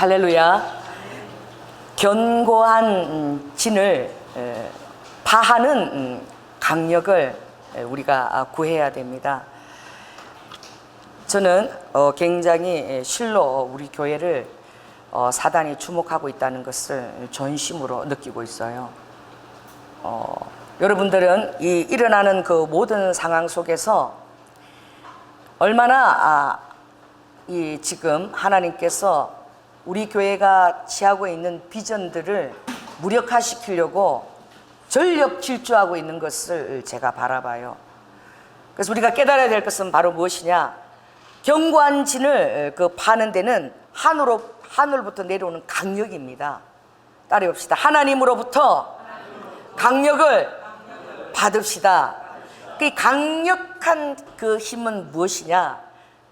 할렐루야. 견고한 진을 파하는 강력을 우리가 구해야 됩니다. 저는 굉장히 실로 우리 교회를 사단이 주목하고 있다는 것을 전심으로 느끼고 있어요. 여러분들은 이 일어나는 그 모든 상황 속에서 얼마나 이 지금 하나님께서 우리 교회가 취하고 있는 비전들을 무력화시키려고 전력 질주하고 있는 것을 제가 바라봐요. 그래서 우리가 깨달아야 될 것은 바로 무엇이냐? 견고한 진을 파는 데는 하늘부터 내려오는 강력입니다. 따라해 봅시다. 하나님으로부터 강력을 받읍시다. 그 강력한 그 힘은 무엇이냐?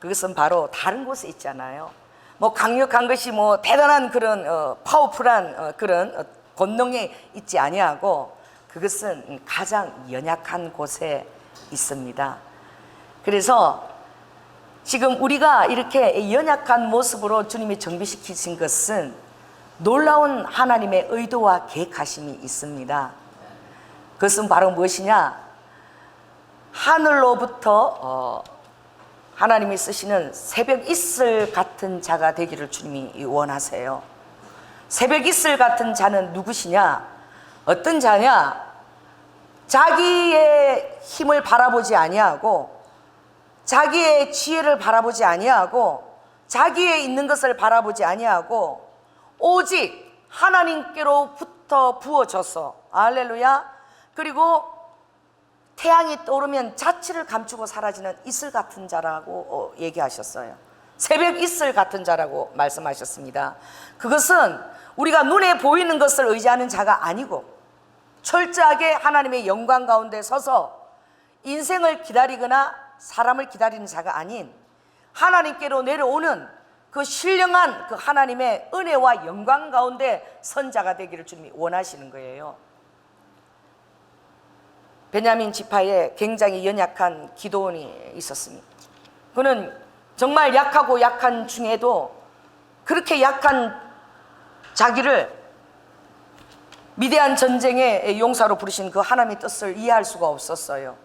그것은 바로 다른 곳에 있잖아요. 뭐 강력한 것이 뭐 대단한 그런 파워풀한 그런 권능에 있지 아니하고, 그것은 가장 연약한 곳에 있습니다. 그래서 지금 우리가 이렇게 연약한 모습으로 주님이 정비시키신 것은 놀라운 하나님의 의도와 계획하심이 있습니다. 그것은 바로 무엇이냐? 하늘로부터 하나님이 쓰시는 새벽 이슬 같은 자가 되기를 주님이 원하세요. 새벽 이슬 같은 자는 누구시냐? 어떤 자냐? 자기의 힘을 바라보지 아니하고, 자기의 지혜를 바라보지 아니하고, 자기의 있는 것을 바라보지 아니하고, 오직 하나님께로부터 부어져서, 할렐루야. 그리고 태양이 떠오르면 자취를 감추고 사라지는 이슬 같은 자라고 얘기하셨어요. 새벽 이슬 같은 자라고 말씀하셨습니다. 그것은 우리가 눈에 보이는 것을 의지하는 자가 아니고, 철저하게 하나님의 영광 가운데 서서 인생을 기다리거나 사람을 기다리는 자가 아닌 하나님께로 내려오는 그 신령한 그 하나님의 은혜와 영광 가운데 선 자가 되기를 주님이 원하시는 거예요. 베냐민 지파에 굉장히 연약한 기드온이 있었습니다. 그는 정말 약하고 약한 중에도 그렇게 약한 자기를 미대한 전쟁의 용사로 부르신 그 하나님의 뜻을 이해할 수가 없었어요.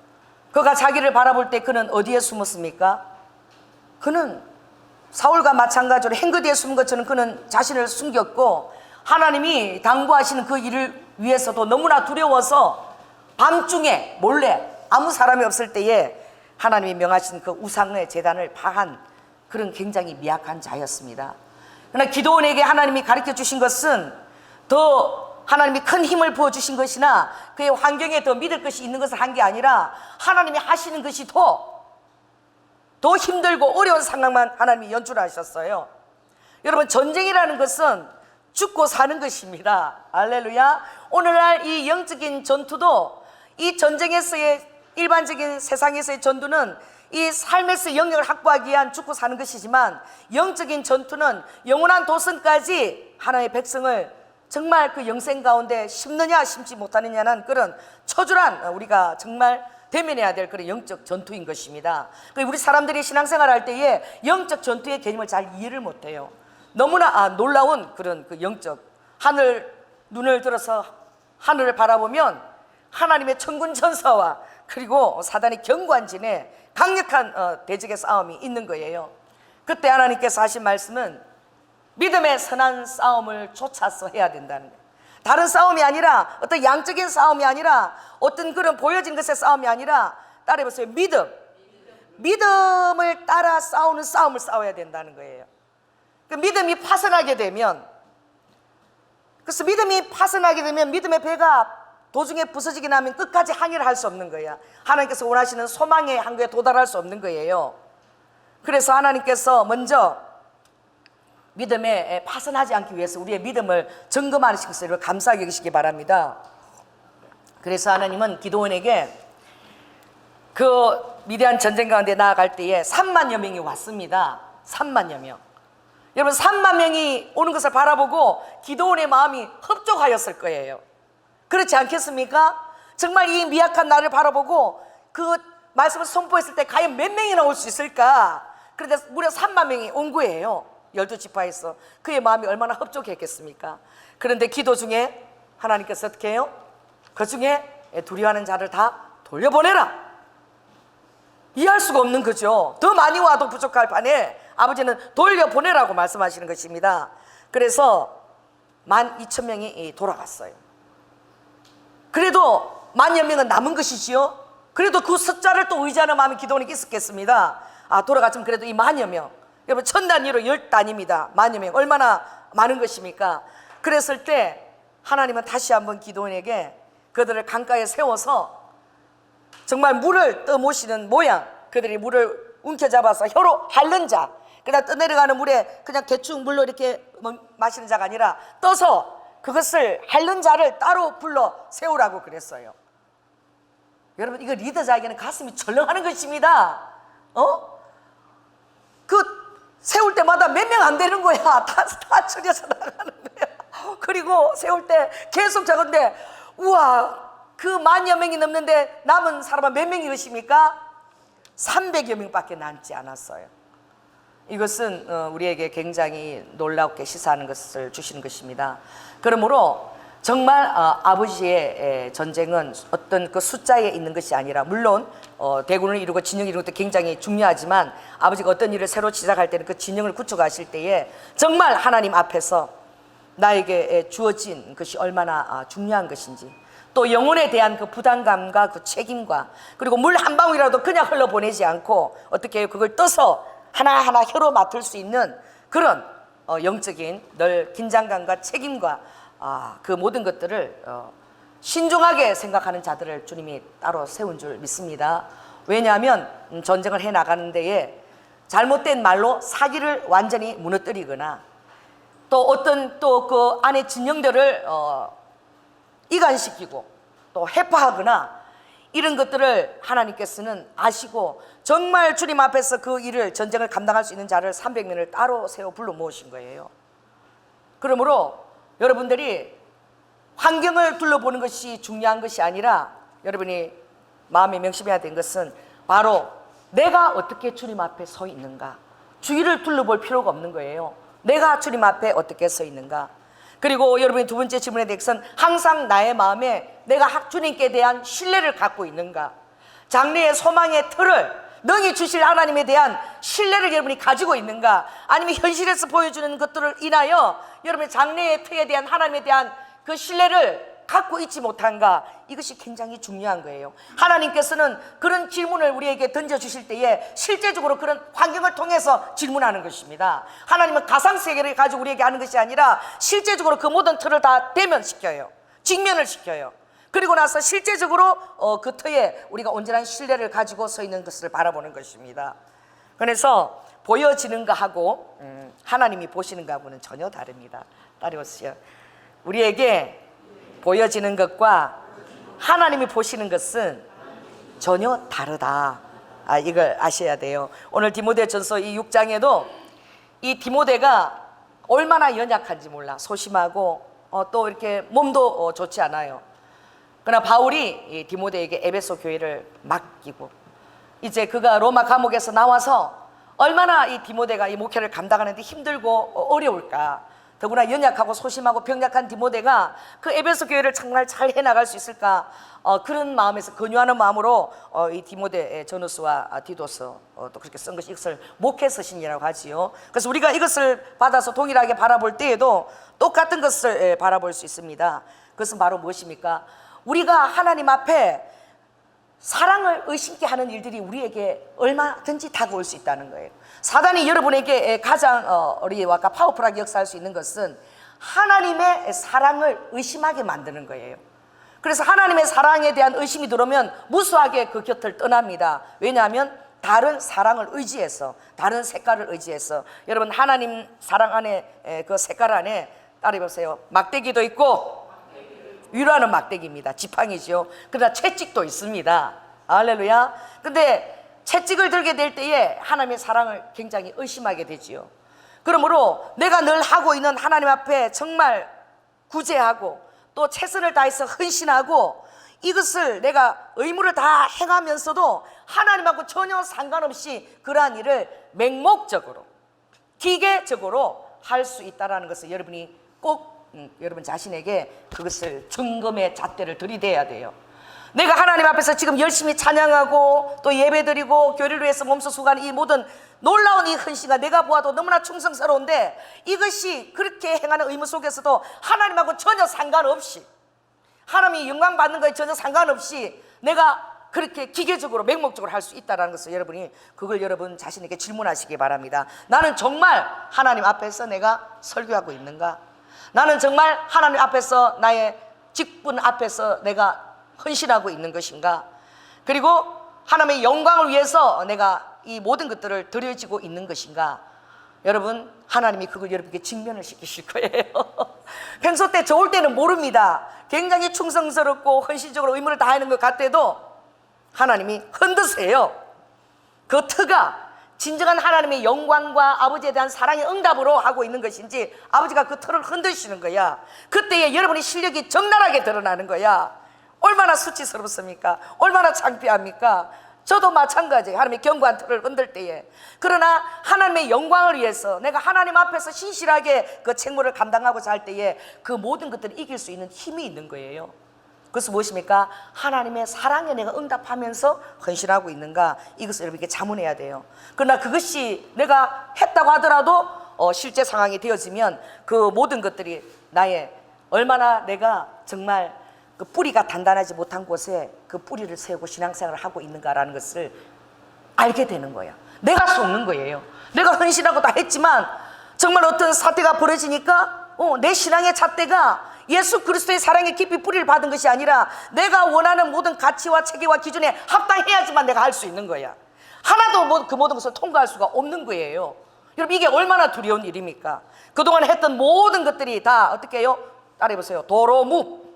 그가 자기를 바라볼 때 그는 어디에 숨었습니까? 그는 사울과 마찬가지로 행거디에 숨은 것처럼 그는 자신을 숨겼고, 하나님이 당부하시는 그 일을 위해서도 너무나 두려워서 밤중에 몰래 아무 사람이 없을 때에 하나님이 명하신 그 우상의 제단을 파한 그런 굉장히 미약한 자였습니다. 그러나 기드온에게 하나님이 가르쳐 주신 것은 더 하나님이 큰 힘을 부어주신 것이나 그의 환경에 더 믿을 것이 있는 것을 한 게 아니라, 하나님이 하시는 것이 더 힘들고 어려운 상황만 하나님이 연출하셨어요. 여러분, 전쟁이라는 것은 죽고 사는 것입니다. 할렐루야. 오늘날 이 영적인 전투도, 이 전쟁에서의 일반적인 세상에서의 전투는 이 삶에서 영역을 확보하기 위한 죽고 사는 것이지만, 영적인 전투는 영원한 도성까지 하나님의 백성을 정말 그 영생 가운데 심느냐 심지 못하느냐는 그런 처절한 우리가 정말 대면해야 될 그런 영적 전투인 것입니다. 우리 사람들이 신앙생활 할 때에 영적 전투의 개념을 잘 이해를 못해요. 너무나 놀라운 그런 그 영적 눈을 들어서 하늘을 바라보면 하나님의 천군 천사와 그리고 사단의 견고한 진에 강력한 대적의 싸움이 있는 거예요. 그때 하나님께서 하신 말씀은 믿음의 선한 싸움을 쫓아서 해야 된다는 거예요. 다른 싸움이 아니라, 어떤 양적인 싸움이 아니라, 어떤 그런 보여진 것의 싸움이 아니라, 따라해보세요. 믿음을 따라 싸우는 싸움을 싸워야 된다는 거예요. 그 믿음이 파손하게 되면, 그래서 믿음이 파손하게 되면 믿음의 배가 도중에 부서지게 나면 끝까지 항해를 할 수 없는 거야. 하나님께서 원하시는 소망의 항구에 도달할 수 없는 거예요. 그래서 하나님께서 먼저 믿음에 파손하지 않기 위해서 우리의 믿음을 점검하시는 것을 감사하게 여기시기 바랍니다. 그래서 하나님은 기드온에게 그 미대한 전쟁 가운데 나아갈 때에 3만여 명이 왔습니다. 3만여 명. 여러분, 3만 명이 오는 것을 바라보고 기드온의 마음이 흡족하였을 거예요. 그렇지 않겠습니까? 정말 이 미약한 나를 바라보고 그 말씀을 선포했을 때 과연 몇 명이나 올 수 있을까? 그런데 무려 3만 명이 온 거예요. 12지파에서 그의 마음이 얼마나 흡족했겠습니까? 그런데 기도 중에 하나님께서 어떻게 해요? 그 중에 두려워하는 자를 다 돌려보내라. 이해할 수가 없는 거죠. 더 많이 와도 부족할 판에 아버지는 돌려보내라고 말씀하시는 것입니다. 그래서 12,000명이 돌아갔어요. 그래도 10,000 명은 남은 것이지요. 그래도 그 숫자를 또 의지하는 마음이 기도원에게 있었겠습니다. 돌아갔지만 그래도 이 10,000 명, 여러분 1000단위로 10단위입니다 10,000 명, 얼마나 많은 것입니까? 그랬을 때 하나님은 다시 한번 기도원에게 그들을 강가에 세워서 정말 물을 떠모시는 모양, 그들이 물을 움켜잡아서 혀로 핥는 자, 그냥 떠내려가는 물에 그냥 대충 물로 이렇게 마시는 자가 아니라 떠서 그것을 핥는 자를 따로 불러 세우라고 그랬어요. 여러분, 이거 리더자에게는 가슴이 철렁하는 것입니다. 그 세울 때마다 몇 명 안 되는 거야. 다 줄여서 나가는 거야. 그리고 세울 때 계속 적은데, 우와, 그 10,000 명이 넘는데 남은 사람은 몇 명이 것입니까? 300여 명밖에 남지 않았어요. 이것은 우리에게 굉장히 놀랍게 시사하는 것을 주시는 것입니다. 그러므로 정말 아버지의 전쟁은 어떤 그 숫자에 있는 것이 아니라, 물론 대군을 이루고 진영을 이루는 것도 굉장히 중요하지만, 아버지가 어떤 일을 새로 시작할 때는 그 진영을 구축하실 때에 정말 하나님 앞에서 나에게 주어진 것이 얼마나 중요한 것인지, 또 영혼에 대한 그 부담감과 그 책임과, 그리고 물 한 방울이라도 그냥 흘러보내지 않고 어떻게 해요? 그걸 떠서 하나하나 혀로 맡을 수 있는 그런 영적인 늘 긴장감과 책임과 그 모든 것들을 신중하게 생각하는 자들을 주님이 따로 세운 줄 믿습니다. 왜냐하면 전쟁을 해나가는 데에 잘못된 말로 사기를 완전히 무너뜨리거나, 또 어떤 또 그 안에 진영들을 이간시키고 또 해파하거나, 이런 것들을 하나님께서는 아시고 정말 주님 앞에서 그 일을, 전쟁을 감당할 수 있는 자를 300명을 따로 세워 불러 모으신 거예요. 그러므로 여러분들이 환경을 둘러보는 것이 중요한 것이 아니라, 여러분이 마음에 명심해야 되는 것은 바로 내가 어떻게 주님 앞에 서 있는가. 주위를 둘러볼 필요가 없는 거예요. 내가 주님 앞에 어떻게 서 있는가. 그리고 여러분의 두 번째 질문에 대해서는 항상 나의 마음에 내가 주님께 대한 신뢰를 갖고 있는가. 장래의 소망의 틀을, 능히 주실 하나님에 대한 신뢰를 여러분이 가지고 있는가. 아니면 현실에서 보여주는 것들을 인하여 여러분의 장래의 틀에 대한, 하나님에 대한 그 신뢰를 갖고 있지 못한가. 이것이 굉장히 중요한 거예요. 하나님께서는 그런 질문을 우리에게 던져주실 때에 실제적으로 그런 환경을 통해서 질문하는 것입니다. 하나님은 가상세계를 가지고 우리에게 하는 것이 아니라 실제적으로 그 모든 틀을 다 대면시켜요. 직면을 시켜요. 그리고 나서 실제적으로 그 터에 우리가 온전한 신뢰를 가지고 서 있는 것을 바라보는 것입니다. 그래서 보여지는 거하고 하나님이 보시는 거하고는 전혀 다릅니다. 따라오세요. 우리에게 보여지는 것과 하나님이 보시는 것은 전혀 다르다. 이걸 아셔야 돼요. 오늘 디모데전서 이 6장에도 이 디모데가 얼마나 연약한지 몰라. 소심하고 또 이렇게 몸도 좋지 않아요. 그러나 바울이 이 디모데에게 에베소 교회를 맡기고, 이제 그가 로마 감옥에서 나와서 얼마나 이 디모데가 이 목회를 감당하는데 힘들고 어려울까. 더구나 연약하고 소심하고 병약한 디모데가 그 에베소 교회를 정말 잘 해나갈 수 있을까. 그런 마음에서, 근유하는 마음으로 이 디모데 전후서와 디도서 또 그렇게 쓴 것이, 이것을 목회 서신이라고 하지요. 그래서 우리가 이것을 받아서 동일하게 바라볼 때에도 똑같은 것을 바라볼 수 있습니다. 그것은 바로 무엇입니까? 우리가 하나님 앞에 사랑을 의심케 하는 일들이 우리에게 얼마든지 다가올 수 있다는 거예요. 사단이 여러분에게 가장 우리와 파워풀하게 역사할 수 있는 것은 하나님의 사랑을 의심하게 만드는 거예요. 그래서 하나님의 사랑에 대한 의심이 들어오면 무수하게 그 곁을 떠납니다. 왜냐하면 다른 사랑을 의지해서, 다른 색깔을 의지해서. 여러분, 하나님 사랑 안에, 그 색깔 안에 따라해보세요. 막대기도 있고 위로하는 막대기입니다. 지팡이죠. 그러나 채찍도 있습니다. 할렐루야. 근데 채찍을 들게 될 때에 하나님의 사랑을 굉장히 의심하게 되지요. 그러므로 내가 늘 하고 있는 하나님 앞에 정말 구제하고 또 최선을 다해서 헌신하고, 이것을 내가 의무를 다 행하면서도 하나님하고 전혀 상관없이 그러한 일을 맹목적으로 기계적으로 할 수 있다는 것을 여러분이 꼭 여러분 자신에게 그것을 점검의 잣대를 들이대야 돼요. 내가 하나님 앞에서 지금 열심히 찬양하고 또 예배드리고 교회를 위해서 몸소 수고하는 이 모든 놀라운 이 헌신과 내가 보아도 너무나 충성스러운데, 이것이 그렇게 행하는 의무 속에서도 하나님하고 전혀 상관없이, 하나님이 영광 받는 것에 전혀 상관없이 내가 그렇게 기계적으로 맹목적으로 할 수 있다는 것을 여러분이 그걸 여러분 자신에게 질문하시기 바랍니다. 나는 정말 하나님 앞에서 내가 설교하고 있는가? 나는 정말 하나님 앞에서 나의 직분 앞에서 내가 헌신하고 있는 것인가? 그리고 하나님의 영광을 위해서 내가 이 모든 것들을 드려지고 있는 것인가? 여러분, 하나님이 그걸 여러분께 직면을 시키실 거예요. 평소 때 좋을 때는 모릅니다. 굉장히 충성스럽고 헌신적으로 의무를 다하는 것 같아도 하나님이 흔드세요. 그 터가 진정한 하나님의 영광과 아버지에 대한 사랑의 응답으로 하고 있는 것인지, 아버지가 그 터를 흔드시는 거야. 그때에 여러분의 실력이 적나라하게 드러나는 거야. 얼마나 수치스럽습니까? 얼마나 창피합니까? 저도 마찬가지예요. 하나님의 견고한 틀을 흔들 때에. 그러나 하나님의 영광을 위해서 내가 하나님 앞에서 신실하게 그 책무를 감당하고자 할 때에 그 모든 것들을 이길 수 있는 힘이 있는 거예요. 그것은 무엇입니까? 하나님의 사랑에 내가 응답하면서 헌신하고 있는가? 이것을 여러분에게 자문해야 돼요. 그러나 그것이 내가 했다고 하더라도 실제 상황이 되어지면 그 모든 것들이 나의 얼마나 내가 정말 그 뿌리가 단단하지 못한 곳에 그 뿌리를 세우고 신앙생활을 하고 있는가라는 것을 알게 되는 거야. 내가 속는 거예요. 내가 헌신하고 다 했지만 정말 어떤 사태가 벌어지니까 내 신앙의 잣대가 예수 그리스도의 사랑에 깊이 뿌리를 받은 것이 아니라 내가 원하는 모든 가치와 체계와 기준에 합당해야지만 내가 할 수 있는 거야. 하나도 그 모든 것을 통과할 수가 없는 거예요. 여러분, 이게 얼마나 두려운 일입니까? 그동안 했던 모든 것들이 다 어떻게 해요? 따라해보세요. 도로묵.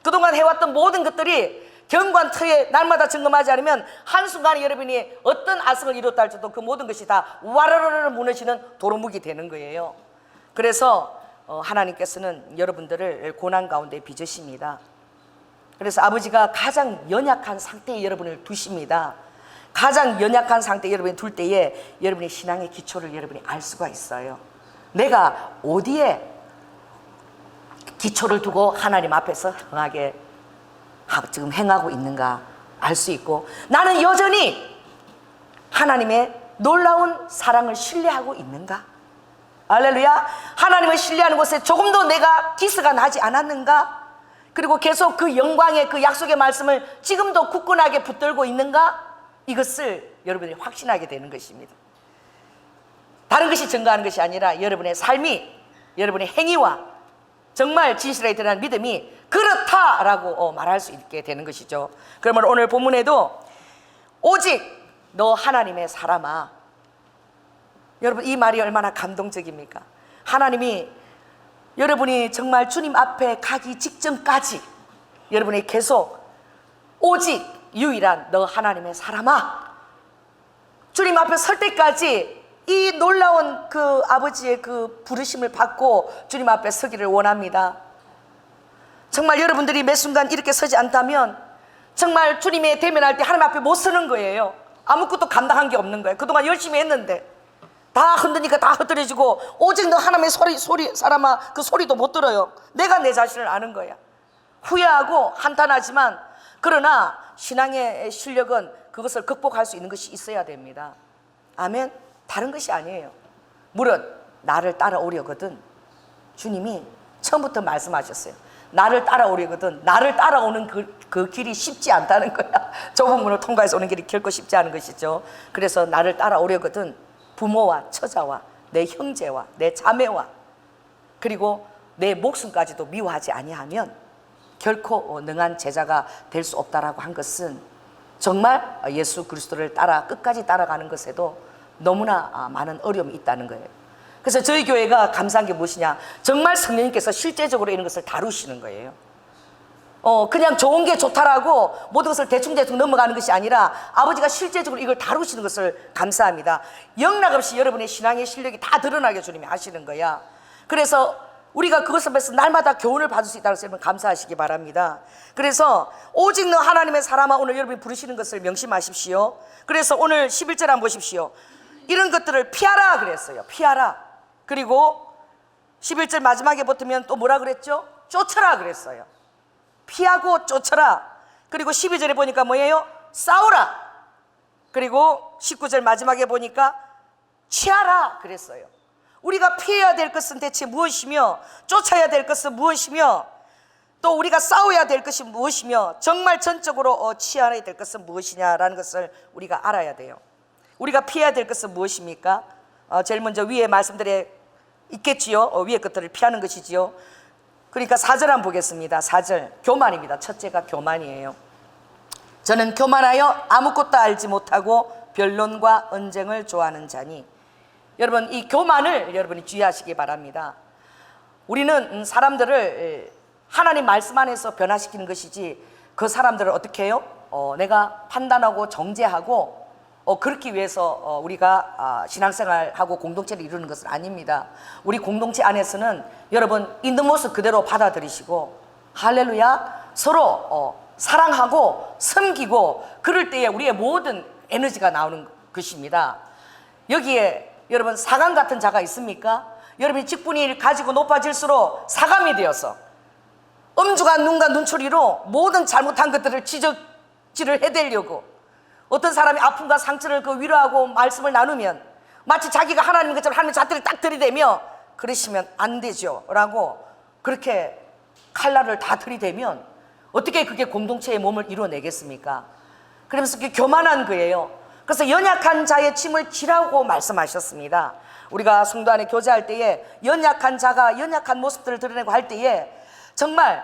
그동안 해왔던 모든 것들이 견고한 터에 날마다 점검하지 않으면 한순간에 여러분이 어떤 아성을 이뤘다 할지도 그 모든 것이 다 와르르르 무너지는 도로묵이 되는 거예요. 그래서 하나님께서는 여러분들을 고난 가운데 빚으십니다. 그래서 아버지가 가장 연약한 상태에 여러분을 두십니다. 가장 연약한 상태에 여러분이 둘 때에 여러분의 신앙의 기초를 여러분이 알 수가 있어요. 내가 어디에 기초를 두고 하나님 앞에서 흥하게 지금 행하고 있는가 알 수 있고, 나는 여전히 하나님의 놀라운 사랑을 신뢰하고 있는가? 할렐루야. 하나님을 신뢰하는 곳에 조금도 내가 기스가 나지 않았는가? 그리고 계속 그 영광의 그 약속의 말씀을 지금도 굳건하게 붙들고 있는가? 이것을 여러분이 확신하게 되는 것입니다. 다른 것이 증거하는 것이 아니라 여러분의 삶이, 여러분의 행위와 정말 진실하게 드러난 믿음이 그렇다라고 말할 수 있게 되는 것이죠. 그러면 오늘 본문에도 오직 너 하나님의 사람아, 여러분 이 말이 얼마나 감동적입니까? 하나님이 여러분이 정말 주님 앞에 가기 직전까지 여러분이 계속 오직 유일한 너 하나님의 사람아, 주님 앞에 설 때까지 이 놀라운 그 아버지의 그 부르심을 받고 주님 앞에 서기를 원합니다. 정말 여러분들이 매 순간 이렇게 서지 않다면 정말 주님의 대면할 때 하나님 앞에 못 서는 거예요. 아무것도 감당한 게 없는 거예요. 그동안 열심히 했는데 다 흔드니까 다 흩어지고 오직 너 하나님의 소리 사람아, 그 소리도 못 들어요. 내가 내 자신을 아는 거야. 후회하고 한탄하지만 그러나 신앙의 실력은 그것을 극복할 수 있는 것이 있어야 됩니다. 아멘. 다른 것이 아니에요. 물론 나를 따라오려거든 주님이 처음부터 말씀하셨어요. 나를 따라오려거든 나를 따라오는 그 길이 쉽지 않다는 거야. 좁은 문을 통과해서 오는 길이 결코 쉽지 않은 것이죠. 그래서 나를 따라오려거든 부모와 처자와 내 형제와 내 자매와 그리고 내 목숨까지도 미워하지 아니하면 결코 능한 제자가 될 수 없다라고 한 것은 정말 예수 그리스도를 따라 끝까지 따라가는 것에도 너무나 많은 어려움이 있다는 거예요. 그래서 저희 교회가 감사한 게 무엇이냐, 정말 성령님께서 실제적으로 이런 것을 다루시는 거예요. 그냥 좋은 게 좋다라고 모든 것을 대충대충 넘어가는 것이 아니라 아버지가 실제적으로 이걸 다루시는 것을 감사합니다. 영락없이 여러분의 신앙의 실력이 다 드러나게 주님이 하시는 거야. 그래서 우리가 그것을 위해서 날마다 교훈을 받을 수 있다는 것을 여러분 감사하시기 바랍니다. 그래서 오직 너 하나님의 사람아, 오늘 여러분이 부르시는 것을 명심하십시오. 그래서 오늘 11절 한번 보십시오. 이런 것들을 피하라 그랬어요. 피하라. 그리고 11절 마지막에 붙으면 또 뭐라 그랬죠? 쫓아라 그랬어요. 피하고 쫓아라. 그리고 12절에 보니까 뭐예요? 싸우라. 그리고 19절 마지막에 보니까 취하라 그랬어요. 우리가 피해야 될 것은 대체 무엇이며, 쫓아야 될 것은 무엇이며, 또 우리가 싸워야 될 것이 무엇이며, 정말 전적으로 취해야 될 것은 무엇이냐라는 것을 우리가 알아야 돼요. 우리가 피해야 될 것은 무엇입니까? 제일 먼저 위에 말씀들에 있겠지요. 위에 것들을 피하는 것이지요. 그러니까 4절 한번 보겠습니다. 4절 교만입니다. 첫째가 교만이에요. 저는 교만하여 아무것도 알지 못하고 변론과 언쟁을 좋아하는 자니. 여러분, 이 교만을 여러분이 주의하시기 바랍니다. 우리는 사람들을 하나님 말씀 안에서 변화시키는 것이지, 그 사람들을 어떻게 해요? 내가 판단하고 정죄하고 그렇기 위해서 우리가 신앙생활하고 공동체를 이루는 것은 아닙니다. 우리 공동체 안에서는 여러분 있는 모습 그대로 받아들이시고, 할렐루야, 서로 사랑하고 섬기고 그럴 때에 우리의 모든 에너지가 나오는 것입니다. 여기에 여러분 사감 같은 자가 있습니까? 여러분이 직분이 가지고 높아질수록 사감이 되어서 엄중한 눈과 눈초리로 모든 잘못한 것들을 지적질을 해대려고, 어떤 사람이 아픔과 상처를 그 위로하고 말씀을 나누면 마치 자기가 하나님 것처럼 하나님의 잣대를 딱 들이대며, 그러시면 안 되죠 라고 그렇게 칼날을 다 들이대면 어떻게 그게 공동체의 몸을 이루어내겠습니까? 그러면서 그게 교만한 거예요. 그래서 연약한 자의 짐을 지라고 말씀하셨습니다. 우리가 성도 안에 교제할 때에 연약한 자가 연약한 모습들을 드러내고 할 때에 정말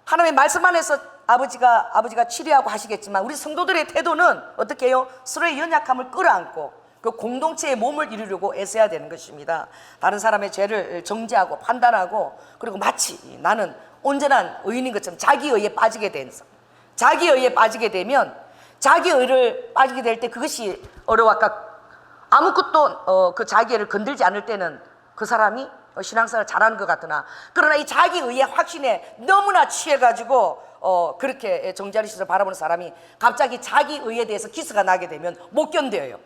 하나님의 말씀 안에서 아버지가 치료하고 하시겠지만, 우리 성도들의 태도는 어떻게 해요? 서로의 연약함을 끌어안고 그 공동체의 몸을 이루려고 애써야 되는 것입니다. 다른 사람의 죄를 정죄하고 판단하고, 그리고 마치 나는 온전한 의인인 것처럼 자기의에 빠지게 되면, 자기의를 빠지게 될 때 그것이 어려워할까? 아무것도 그 자기의를 건들지 않을 때는 그 사람이 신앙생활을 잘하는 것 같으나, 그러나 이 자기의의 확신에 너무나 취해가지고 그렇게 정자리시를 바라보는 사람이 갑자기 자기의에 대해서 기스가 나게 되면 못 견뎌요.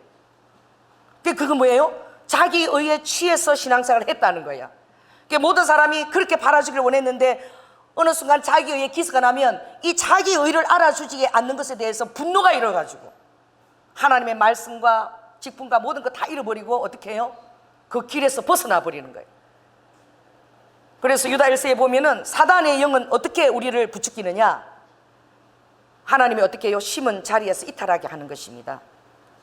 그건 뭐예요? 자기의에 취해서 신앙생활을 했다는 거야. 모든 사람이 그렇게 바라주기를 원했는데 어느 순간 자기의에 기스가 나면 이 자기의를 알아주지 않는 것에 대해서 분노가 일어가지고 하나님의 말씀과 직분과 모든 거 다 잃어버리고 어떻게 해요? 그 길에서 벗어나 버리는 거예요. 그래서 유다 1서에 보면은 사단의 영은 어떻게 우리를 부추기느냐? 하나님이 어떻게 해요? 심은 자리에서 이탈하게 하는 것입니다.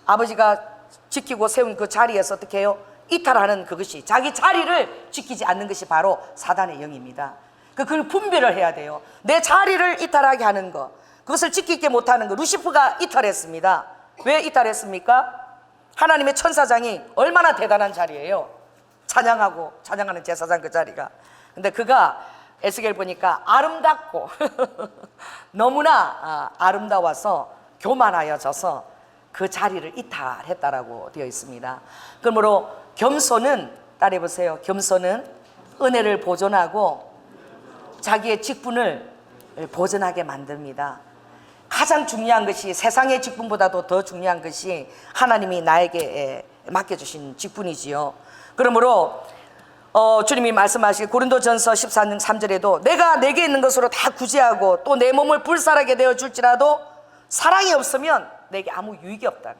아버지가 지키고 세운 그 자리에서 어떻게 해요? 이탈하는 그것이, 자기 자리를 지키지 않는 것이 바로 사단의 영입니다. 그걸 분별을 해야 돼요. 내 자리를 이탈하게 하는 것, 그것을 지키지 못하는 것. 루시퍼가 이탈했습니다. 왜 이탈했습니까? 하나님의 천사장이 얼마나 대단한 자리예요. 찬양하는 제사장 그 자리가. 근데 그가 에스겔 보니까 아름답고 너무나 아름다워서 교만하여져서 그 자리를 이탈했다라고 되어 있습니다. 그러므로 겸손은, 따라해보세요. 겸손은 은혜를 보존하고 자기의 직분을 보존하게 만듭니다. 가장 중요한 것이, 세상의 직분보다도 더 중요한 것이 하나님이 나에게 맡겨주신 직분이지요. 그러므로 주님이 말씀하시기 고린도전서 14장 3절에도 내가 내게 있는 것으로 다 구제하고 또 내 몸을 불살하게 되어줄지라도 사랑이 없으면 내게 아무 유익이 없다.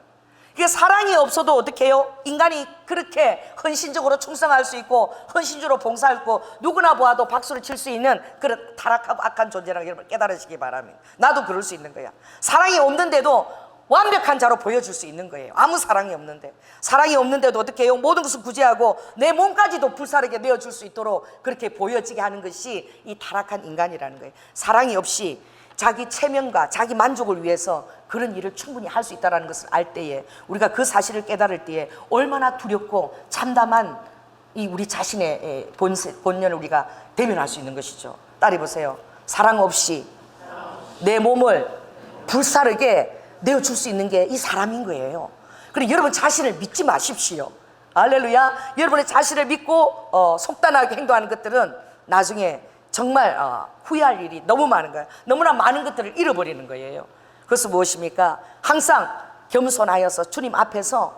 그게 사랑이 없어도 어떻게 해요? 인간이 그렇게 헌신적으로 충성할 수 있고 헌신적으로 봉사할 수 있고 누구나 보아도 박수를 칠 수 있는 그런 타락하고 악한 존재라는 여러분 깨달으시기 바랍니다. 나도 그럴 수 있는 거야. 사랑이 없는데도 완벽한 자로 보여줄 수 있는 거예요. 아무 사랑이 없는데. 사랑이 없는데도 어떻게 해요? 모든 것을 구제하고 내 몸까지도 불사르게 내어줄 수 있도록 그렇게 보여지게 하는 것이 이 타락한 인간이라는 거예요. 사랑이 없이 자기 체면과 자기 만족을 위해서 그런 일을 충분히 할 수 있다는 것을 알 때에, 우리가 그 사실을 깨달을 때에 얼마나 두렵고 참담한 이 우리 자신의 본연을 우리가 대면할 수 있는 것이죠. 따라해보세요. 사랑 없이 내 몸을 불사르게 내어줄 수 있는 게 이 사람인 거예요. 그리고 여러분 자신을 믿지 마십시오. 할렐루야. 여러분의 자신을 믿고 속단하게 행동하는 것들은 나중에 정말 후회할 일이 너무 많은 거예요. 너무나 많은 것들을 잃어버리는 거예요. 그것은 무엇입니까? 항상 겸손하여서 주님 앞에서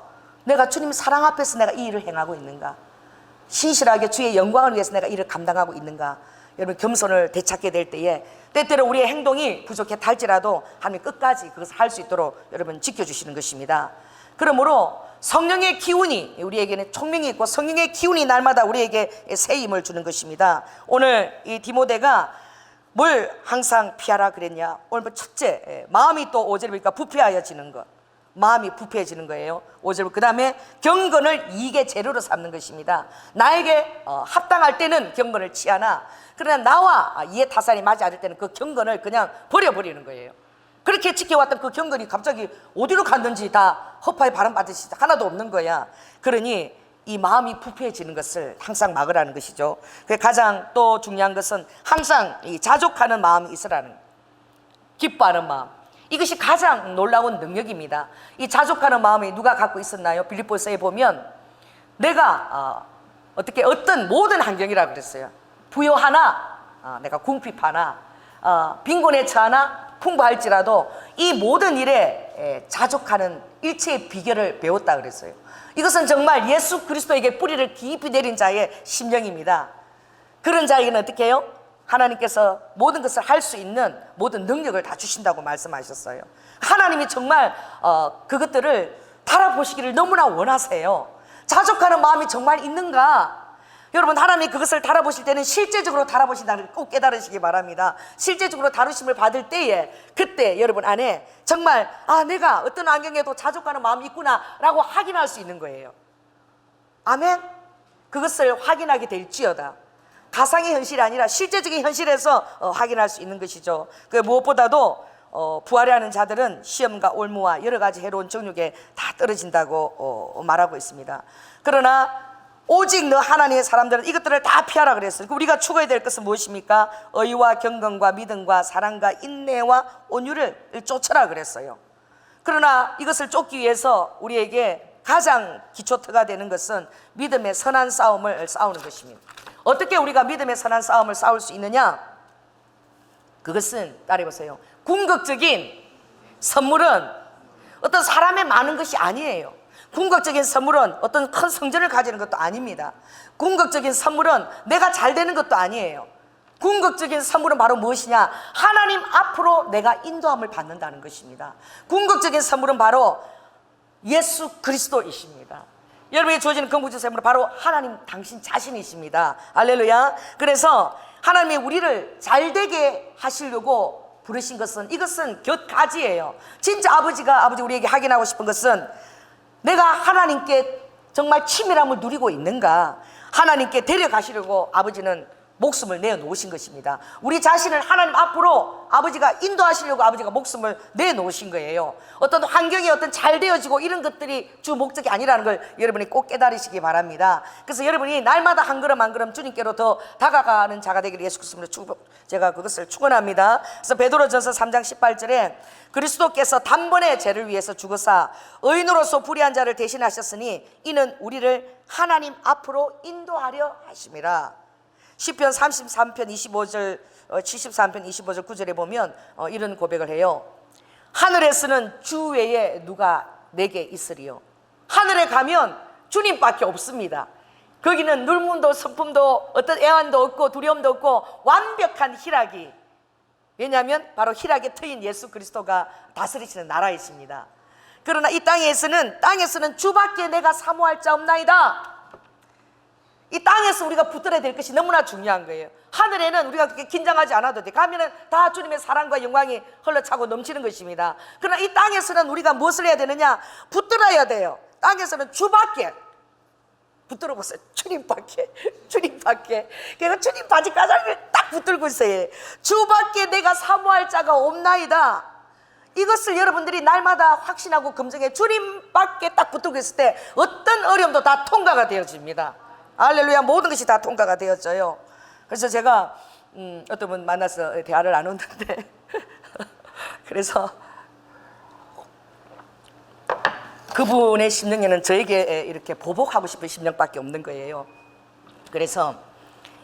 내가 주님 사랑 앞에서 내가 이 일을 행하고 있는가? 신실하게 주의 영광을 위해서 내가 이를 감당하고 있는가? 여러분, 겸손을 되찾게 될 때에 때때로 우리의 행동이 부족했다 할지라도 하나님 끝까지 그것을 할 수 있도록 여러분 지켜주시는 것입니다. 그러므로 성령의 기운이 우리에게는 총명이 있고 성령의 기운이 날마다 우리에게 새 힘을 주는 것입니다. 오늘 이 디모데가 뭘 항상 피하라 그랬냐? 오늘 첫째, 마음이 또 5절에 보니까 부패하여지는 것. 마음이 부패해지는 거예요. 5절. 그 다음에 경건을 이익의 재료로 삼는 것입니다. 나에게 합당할 때는 경건을 취하나 그러나 나와 이해 타산이 맞지 않을 때는 그 경건을 그냥 버려버리는 거예요. 그렇게 지켜왔던 그 경건이 갑자기 어디로 갔는지 다 허파에 바람받듯이 하나도 없는 거야. 그러니 이 마음이 부패해지는 것을 항상 막으라는 것이죠. 가장 또 중요한 것은 항상 이 자족하는 마음이 있으라는 거예요. 기뻐하는 마음. 이것이 가장 놀라운 능력입니다. 이 자족하는 마음이 누가 갖고 있었나요? 빌립보서에 보면 내가 어떻게 어떤 모든 환경이라 그랬어요. 부요하나 내가 궁핍하나 빈곤에 처하나 풍부할지라도 이 모든 일에 자족하는 일체의 비결을 배웠다 그랬어요. 이것은 정말 예수 그리스도에게 뿌리를 깊이 내린 자의 심령입니다. 그런 자에게는 어떻게 해요? 하나님께서 모든 것을 할 수 있는 모든 능력을 다 주신다고 말씀하셨어요. 하나님이 정말 그것들을 달아보시기를 너무나 원하세요. 자족하는 마음이 정말 있는가? 여러분, 하나님이 그것을 달아보실 때는 실제적으로 달아보신다는 걸 꼭 깨달으시기 바랍니다. 실제적으로 다루심을 받을 때에 그때 여러분 안에 정말 내가 어떤 환경에도 자족하는 마음이 있구나 라고 확인할 수 있는 거예요. 아멘. 그것을 확인하게 될지어다. 가상의 현실이 아니라 실제적인 현실에서 확인할 수 있는 것이죠. 그 무엇보다도 부활해 하는 자들은 시험과 올무와 여러 가지 해로운 정욕에 다 떨어진다고 말하고 있습니다. 그러나 오직 너 하나님의 사람들은 이것들을 다 피하라 그랬어요. 우리가 추구해야 될 것은 무엇입니까? 의와 경건과 믿음과 사랑과 인내와 온유를 쫓으라 그랬어요. 그러나 이것을 쫓기 위해서 우리에게 가장 기초터가 되는 것은 믿음의 선한 싸움을 싸우는 것입니다. 어떻게 우리가 믿음의 선한 싸움을 싸울 수 있느냐? 그것은 따라해보세요. 궁극적인 선물은 어떤 사람의 많은 것이 아니에요. 궁극적인 선물은 어떤 큰 성전을 가지는 것도 아닙니다. 궁극적인 선물은 내가 잘 되는 것도 아니에요. 궁극적인 선물은 바로 무엇이냐? 하나님 앞으로 내가 인도함을 받는다는 것입니다. 궁극적인 선물은 바로 예수 그리스도이십니다. 여러분이 주어지는 궁극적인 선물은 바로 하나님 당신 자신이십니다. 할렐루야. 그래서 하나님이 우리를 잘되게 하시려고 부르신 것은 이것은 곁가지예요. 진짜 아버지 우리에게 확인하고 싶은 것은 내가 하나님께 정말 친밀함을 누리고 있는가? 하나님께 데려가시려고 아버지는 목숨을 내어놓으신 것입니다. 우리 자신을 하나님 앞으로 아버지가 인도하시려고 아버지가 목숨을 내놓으신 거예요. 어떤 환경이 어떤 잘 되어지고 이런 것들이 주 목적이 아니라는 걸 여러분이 꼭 깨달으시기 바랍니다. 그래서 여러분이 날마다 한 걸음 한 걸음 주님께로 더 다가가는 자가 되기를 예수 그리스도로 제가 그것을 축원합니다. 그래서 베드로전서 3장 18절에 그리스도께서 단번에 죄를 위해서 죽으사 의인으로서 불의한 자를 대신하셨으니 이는 우리를 하나님 앞으로 인도하려 하심이라. 시편 33편 25절 73편 25절 9절에 보면 이런 고백을 해요. 하늘에서는 주 외에 누가 내게 있으리요. 하늘에 가면 주님밖에 없습니다. 거기는 눈물도 슬픔도 어떤 애환도 없고 두려움도 없고 완벽한 희락이, 왜냐하면 바로 희락의 터인 예수 그리스도가 다스리시는 나라이십니다. 그러나 이 땅에서는 주밖에 내가 사모할 자 없나이다. 이 땅에서 우리가 붙들어야 될 것이 너무나 중요한 거예요. 하늘에는 우리가 그렇게 긴장하지 않아도 돼. 가면은 다 주님의 사랑과 영광이 흘러차고 넘치는 것입니다. 그러나 이 땅에서는 우리가 무엇을 해야 되느냐? 붙들어야 돼요. 땅에서는 주밖에, 붙들어 보세요. 주님밖에. 그러니까 주님 바지 가장을 딱 붙들고 있어요. 주밖에 내가 사모할 자가 없나이다. 이것을 여러분들이 날마다 확신하고 검증해 주님밖에 딱 붙들고 있을 때 어떤 어려움도 다 통과가 되어집니다. 할렐루야. 모든 것이 다 통과가 되었어요. 그래서 제가 어떤 분 만나서 대화를 나눴는데 그래서 그분의 심령에는 저에게 이렇게 보복하고 싶은 심령밖에 없는 거예요. 그래서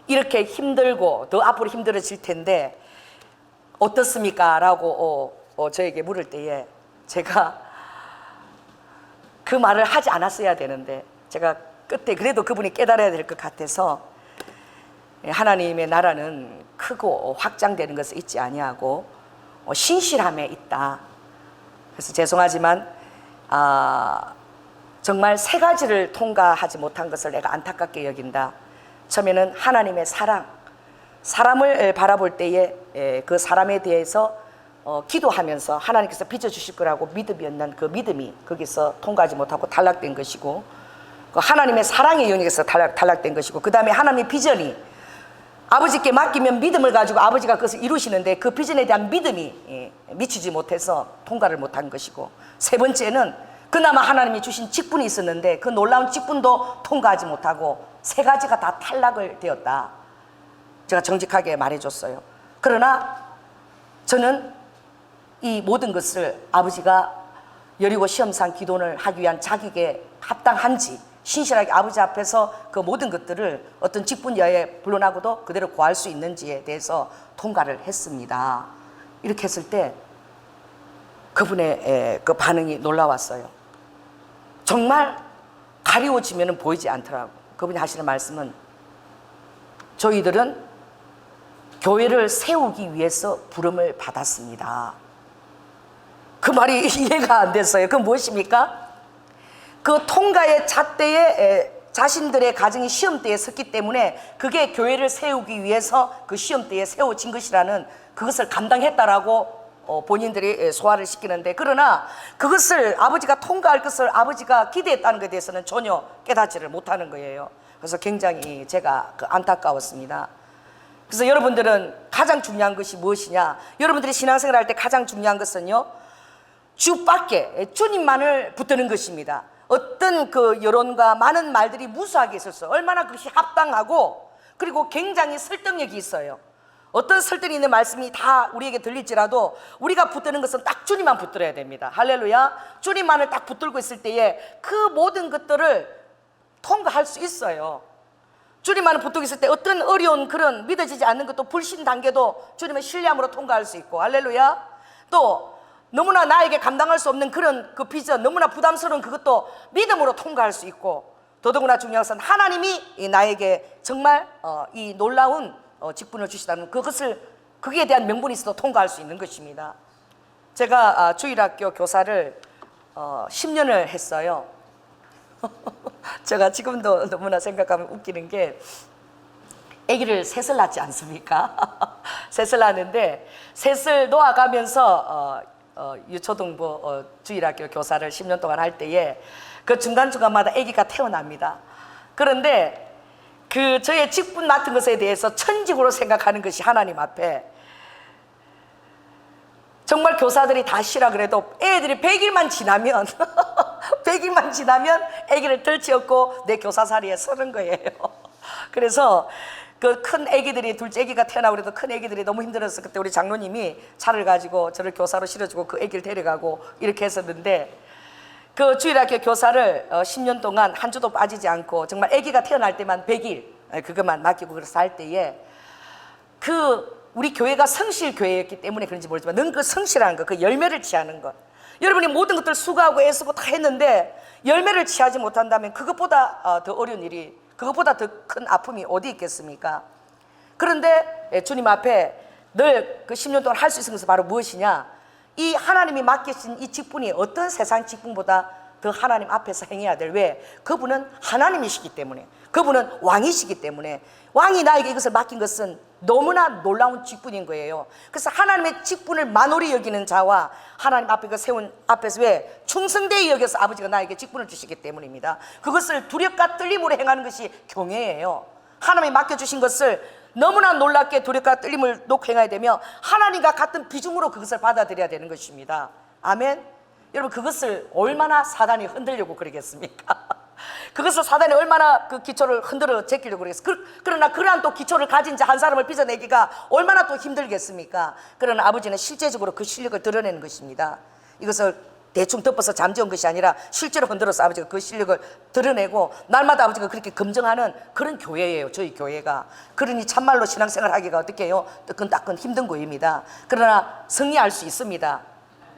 이렇게 힘들고 더 앞으로 힘들어질 텐데 어떻습니까? 라고 저에게 물을 때에 제가 그 말을 하지 않았어야 되는데 제가 끝에 그래도 그분이 깨달아야 될 것 같아서, 하나님의 나라는 크고 확장되는 것을 잊지 아니하고 신실함에 있다. 그래서 죄송하지만 정말 세 가지를 통과하지 못한 것을 내가 안타깝게 여긴다. 처음에는 하나님의 사랑, 사람을 바라볼 때에 그 사람에 대해서 기도하면서 하나님께서 빚어주실 거라고 믿음이었는 그 믿음이 거기서 통과하지 못하고 탈락된 것이고, 그 하나님의 사랑의 영역에서 탈락된 것이고, 그 다음에 하나님의 비전이 아버지께 맡기면 믿음을 가지고 아버지가 그것을 이루시는데 그 비전에 대한 믿음이 미치지 못해서 통과를 못한 것이고, 세 번째는 그나마 하나님이 주신 직분이 있었는데 그 놀라운 직분도 통과하지 못하고 세 가지가 다 탈락을 되었다. 제가 정직하게 말해줬어요. 그러나 저는 이 모든 것을 아버지가 여리고 시험상 기도를 하기 위한 자격에 합당한지, 신실하게 아버지 앞에서 그 모든 것들을 어떤 직분 여에 불론하고도 그대로 구할 수 있는지에 대해서 통과를 했습니다. 이렇게 했을 때 그분의 그 반응이 놀라웠어요. 정말 가리워지면 보이지 않더라고. 그분이 하시는 말씀은, 저희들은 교회를 세우기 위해서 부름을 받았습니다. 그 말이 이해가 안 됐어요. 그건 무엇입니까? 그 통과의 잣대에 자신들의 가정이 시험대에 섰기 때문에 그게 교회를 세우기 위해서 그 시험대에 세워진 것이라는 그것을 감당했다라고 본인들이 소화를 시키는데, 그러나 그것을 아버지가 통과할 것을 아버지가 기대했다는 것에 대해서는 전혀 깨닫지를 못하는 거예요. 그래서 굉장히 제가 안타까웠습니다. 그래서 여러분들은 가장 중요한 것이 무엇이냐? 여러분들이 신앙생활 할 때 가장 중요한 것은요, 주밖에 주님만을 붙드는 것입니다. 어떤 그 여론과 많은 말들이 무수하게 있었어요. 얼마나 그것이 합당하고 그리고 굉장히 설득력이 있어요. 어떤 설득이 있는 말씀이 다 우리에게 들릴지라도 우리가 붙드는 것은 딱 주님만 붙들어야 됩니다. 할렐루야. 주님만을 딱 붙들고 있을 때에 그 모든 것들을 통과할 수 있어요. 주님만을 붙들고 있을 때 어떤 어려운 그런 믿어지지 않는 것도, 불신 단계도 주님의 신뢰함으로 통과할 수 있고, 할렐루야. 또 너무나 나에게 감당할 수 없는 그런 그 비전, 너무나 부담스러운 그것도 믿음으로 통과할 수 있고, 더더구나 중요한 것은 하나님이 나에게 정말 이 놀라운 직분을 주시다는 그것을, 거기에 대한 명분이 있어도 통과할 수 있는 것입니다. 제가 주일학교 교사를 10년을 했어요. 제가 지금도 너무나 생각하면 웃기는 게, 아기를 셋을 낳지 않습니까? 셋을 낳았는데 셋을 놓아가면서 유초등부 주일학교 교사를 10년 동안 할 때에 그 중간중간마다 아기가 태어납니다. 그런데 그 저의 직분 맡은 것에 대해서 천직으로 생각하는 것이 하나님 앞에, 정말 교사들이 다 쉬라 그래도 애들이 100일만 지나면 100일만 지나면 아기를 덜치었고 내 교사 자리에 서는 거예요. 그래서 그 큰 아기들이, 둘째 아기가 태어나고 그래도 큰 아기들이 너무 힘들어서 그때 우리 장로님이 차를 가지고 저를 교사로 실어주고 그 아기를 데려가고 이렇게 했었는데, 그 주일학교 교사를 10년 동안 한 주도 빠지지 않고 정말 아기가 태어날 때만 100일 그것만 맡기고 그래서 할 때에, 그 우리 교회가 성실교회였기 때문에 그런지 모르지만 는 그 성실한 것, 그 열매를 취하는 것, 여러분이 모든 것들 수고하고 애쓰고 다 했는데 열매를 취하지 못한다면 그것보다 더 어려운 일이, 그것보다 더 큰 아픔이 어디 있겠습니까? 그런데 주님 앞에 늘 그 10년 동안 할 수 있는 것은 바로 무엇이냐? 이 하나님이 맡기신 이 직분이 어떤 세상 직분보다 더 하나님 앞에서 행해야 될, 왜? 그분은 하나님이시기 때문에, 그분은 왕이시기 때문에, 왕이 나에게 이것을 맡긴 것은 너무나 놀라운 직분인 거예요. 그래서 하나님의 직분을 만홀히 여기는 자와 하나님 앞에 그 세운 앞에서, 왜? 충성되이 여겨서 아버지가 나에게 직분을 주시기 때문입니다. 그것을 두렵과 떨림으로 행하는 것이 교회예요. 하나님이 맡겨주신 것을 너무나 놀랍게 두렵과 떨림을 놓고 행해야 되며 하나님과 같은 비중으로 그것을 받아들여야 되는 것입니다. 아멘. 여러분, 그것을 얼마나 사단이 흔들려고 그러겠습니까? 그것을 사단이 얼마나 그 기초를 흔들어 제끼려고 그러겠어요. 그러나 그러한 또 기초를 가진 자 한 사람을 빚어내기가 얼마나 또 힘들겠습니까? 그러나 아버지는 실제적으로 그 실력을 드러내는 것입니다. 이것을 대충 덮어서 잠재운 것이 아니라 실제로 흔들어서 아버지가 그 실력을 드러내고 날마다 아버지가 그렇게 검증하는 그런 교회예요, 저희 교회가. 그러니 참말로 신앙생활 하기가 어떻게 해요? 뜨끈따끈 힘든 거입니다. 그러나 승리할 수 있습니다.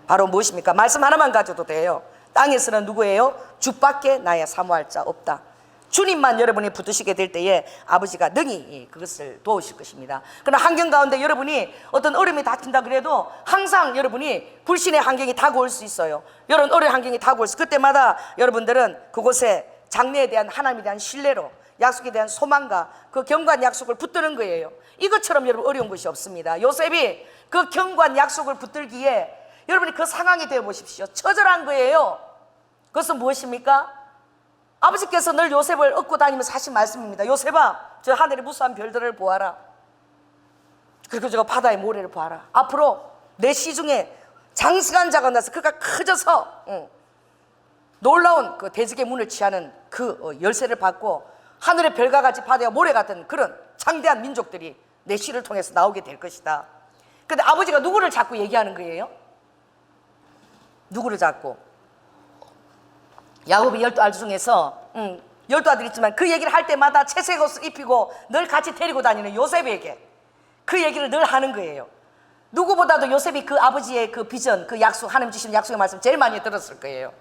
바로 무엇입니까? 말씀 하나만 가져도 돼요. 땅에서는 누구예요? 주밖에 나의 사모할 자 없다. 주님만 여러분이 붙드시게 될 때에 아버지가 능히 그것을 도우실 것입니다. 그러나 환경 가운데 여러분이 어떤 어려움이 닥친다 그래도 항상 여러분이 불신의 환경이 다가올 수 있어요. 이런 어려운 환경이 다가올 수, 그때마다 여러분들은 그곳에 장래에 대한 하나님에 대한 신뢰로, 약속에 대한 소망과 그 경고한 약속을 붙드는 거예요. 이것처럼 여러분 어려운 것이 없습니다. 요셉이 그 경고한 약속을 붙들기에 여러분이 그 상황이 되어 보십시오. 처절한 거예요. 그것은 무엇입니까? 아버지께서 늘 요셉을 업고 다니면서 하신 말씀입니다. 요셉아, 저 하늘의 무수한 별들을 보아라. 그리고 저 바다의 모래를 보아라. 앞으로 내 시중에 장성한 자가 나서 그가 커져서 놀라운 그 대적의 문을 취하는 그 열쇠를 받고 하늘의 별과 같이 바다와 모래 같은 그런 창대한 민족들이 내 씨를 통해서 나오게 될 것이다. 근데 아버지가 누구를 자꾸 얘기하는 거예요? 누구를 자꾸? 야곱이 12아들 중에서 12아들 있지만 그 얘기를 할 때마다 채색 옷을 입히고 늘 같이 데리고 다니는 요셉에게 그 얘기를 늘 하는 거예요. 누구보다도 요셉이 그 아버지의 그 비전, 그 약속, 하나님 주신 약속의 말씀 제일 많이 들었을 거예요.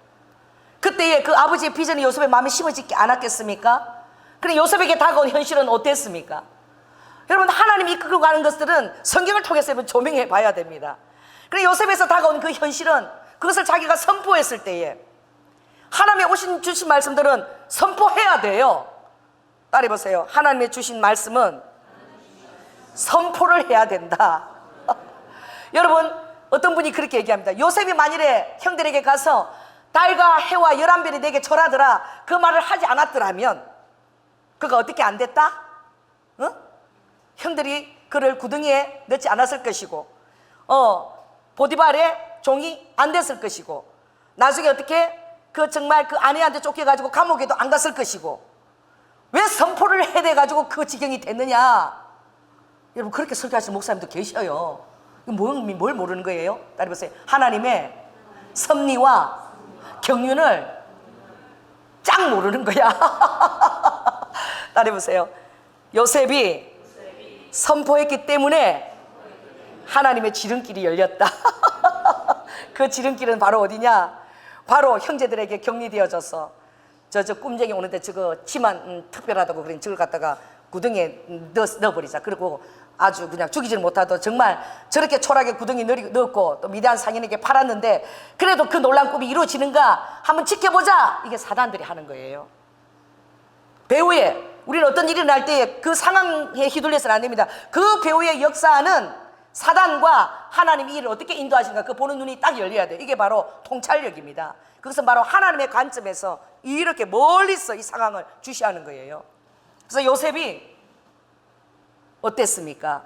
그때에 그 아버지의 비전이 요셉의 마음에 심어지지 않았겠습니까? 그런데 요셉에게 다가온 현실은 어땠습니까? 여러분, 하나님이 이끌고 가는 것들은 성경을 통해서 조명해 봐야 됩니다. 그런데 요셉에서 다가온 그 현실은 그것을 자기가 선포했을 때에 하나님의 주신 말씀들은 선포해야 돼요. 따라해보세요. 하나님의 주신 말씀은 선포를 해야 된다. 여러분, 어떤 분이 그렇게 얘기합니다. 요셉이 만일에 형들에게 가서 달과 해와 11별이 내게 절하더라 그 말을 하지 않았더라면 그가 어떻게 안 됐다? 형들이 그를 구덩이에 넣지 않았을 것이고 보디발의 종이 안 됐을 것이고 나중에 어떻게 정말 그 아내한테 쫓겨가지고 감옥에도 안 갔을 것이고 왜 선포를 해대가지고 그 지경이 됐느냐? 여러분, 그렇게 설교하시는 목사님도 계셔요. 뭘 모르는 거예요? 따라해보세요. 하나님의 섭리와 경륜을 쫙 모르는 거야. 따라해보세요. 요셉이 선포했기 때문에 하나님의 지름길이 열렸다. 그 지름길은 바로 어디냐? 바로 형제들에게 격리되어져서 저 꿈쟁이 오는데 저거 치만 특별하다고 그러니 저걸 갖다가 구덩이에 넣어버리자. 그리고 아주 그냥 죽이지는 못하도 정말 저렇게 초라하게 구덩이 넣었고 또 미대한 상인에게 팔았는데 그래도 그 놀라운 꿈이 이루어지는가 한번 지켜보자. 이게 사단들이 하는 거예요. 배후에 우리는 어떤 일이 날 때 그 상황에 휘둘려서는 안 됩니다. 그 배후의 역사는 사단과 하나님이 이를 어떻게 인도하시는가 그 보는 눈이 딱 열려야 돼요. 이게 바로 통찰력입니다. 그것은 바로 하나님의 관점에서 이렇게 멀리서 이 상황을 주시하는 거예요. 그래서 요셉이 어땠습니까?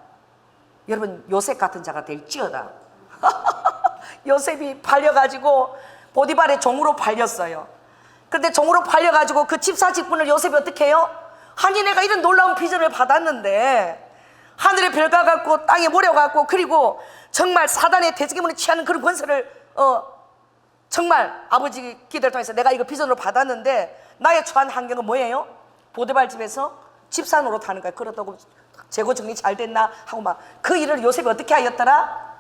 여러분, 요셉 같은 자가 될지어다. 요셉이 팔려가지고 보디발의 종으로 팔렸어요. 그런데 종으로 팔려가지고 그 집사 직분을 요셉이 어떻게 해요? 아니, 내가 이런 놀라운 비전을 받았는데 하늘의 별과 같고 땅의 모래와 같고 그리고 정말 사단의 대적의 취하는 그런 권세를 정말 아버지 기도를 통해서 내가 이거 비전으로 받았는데 나의 처한 환경은 뭐예요? 보디발 집에서 집사 노릇하는 거야. 그렇다고 재고 정리 잘 됐나 하고 막 그 일을 요셉이 어떻게 하였더라?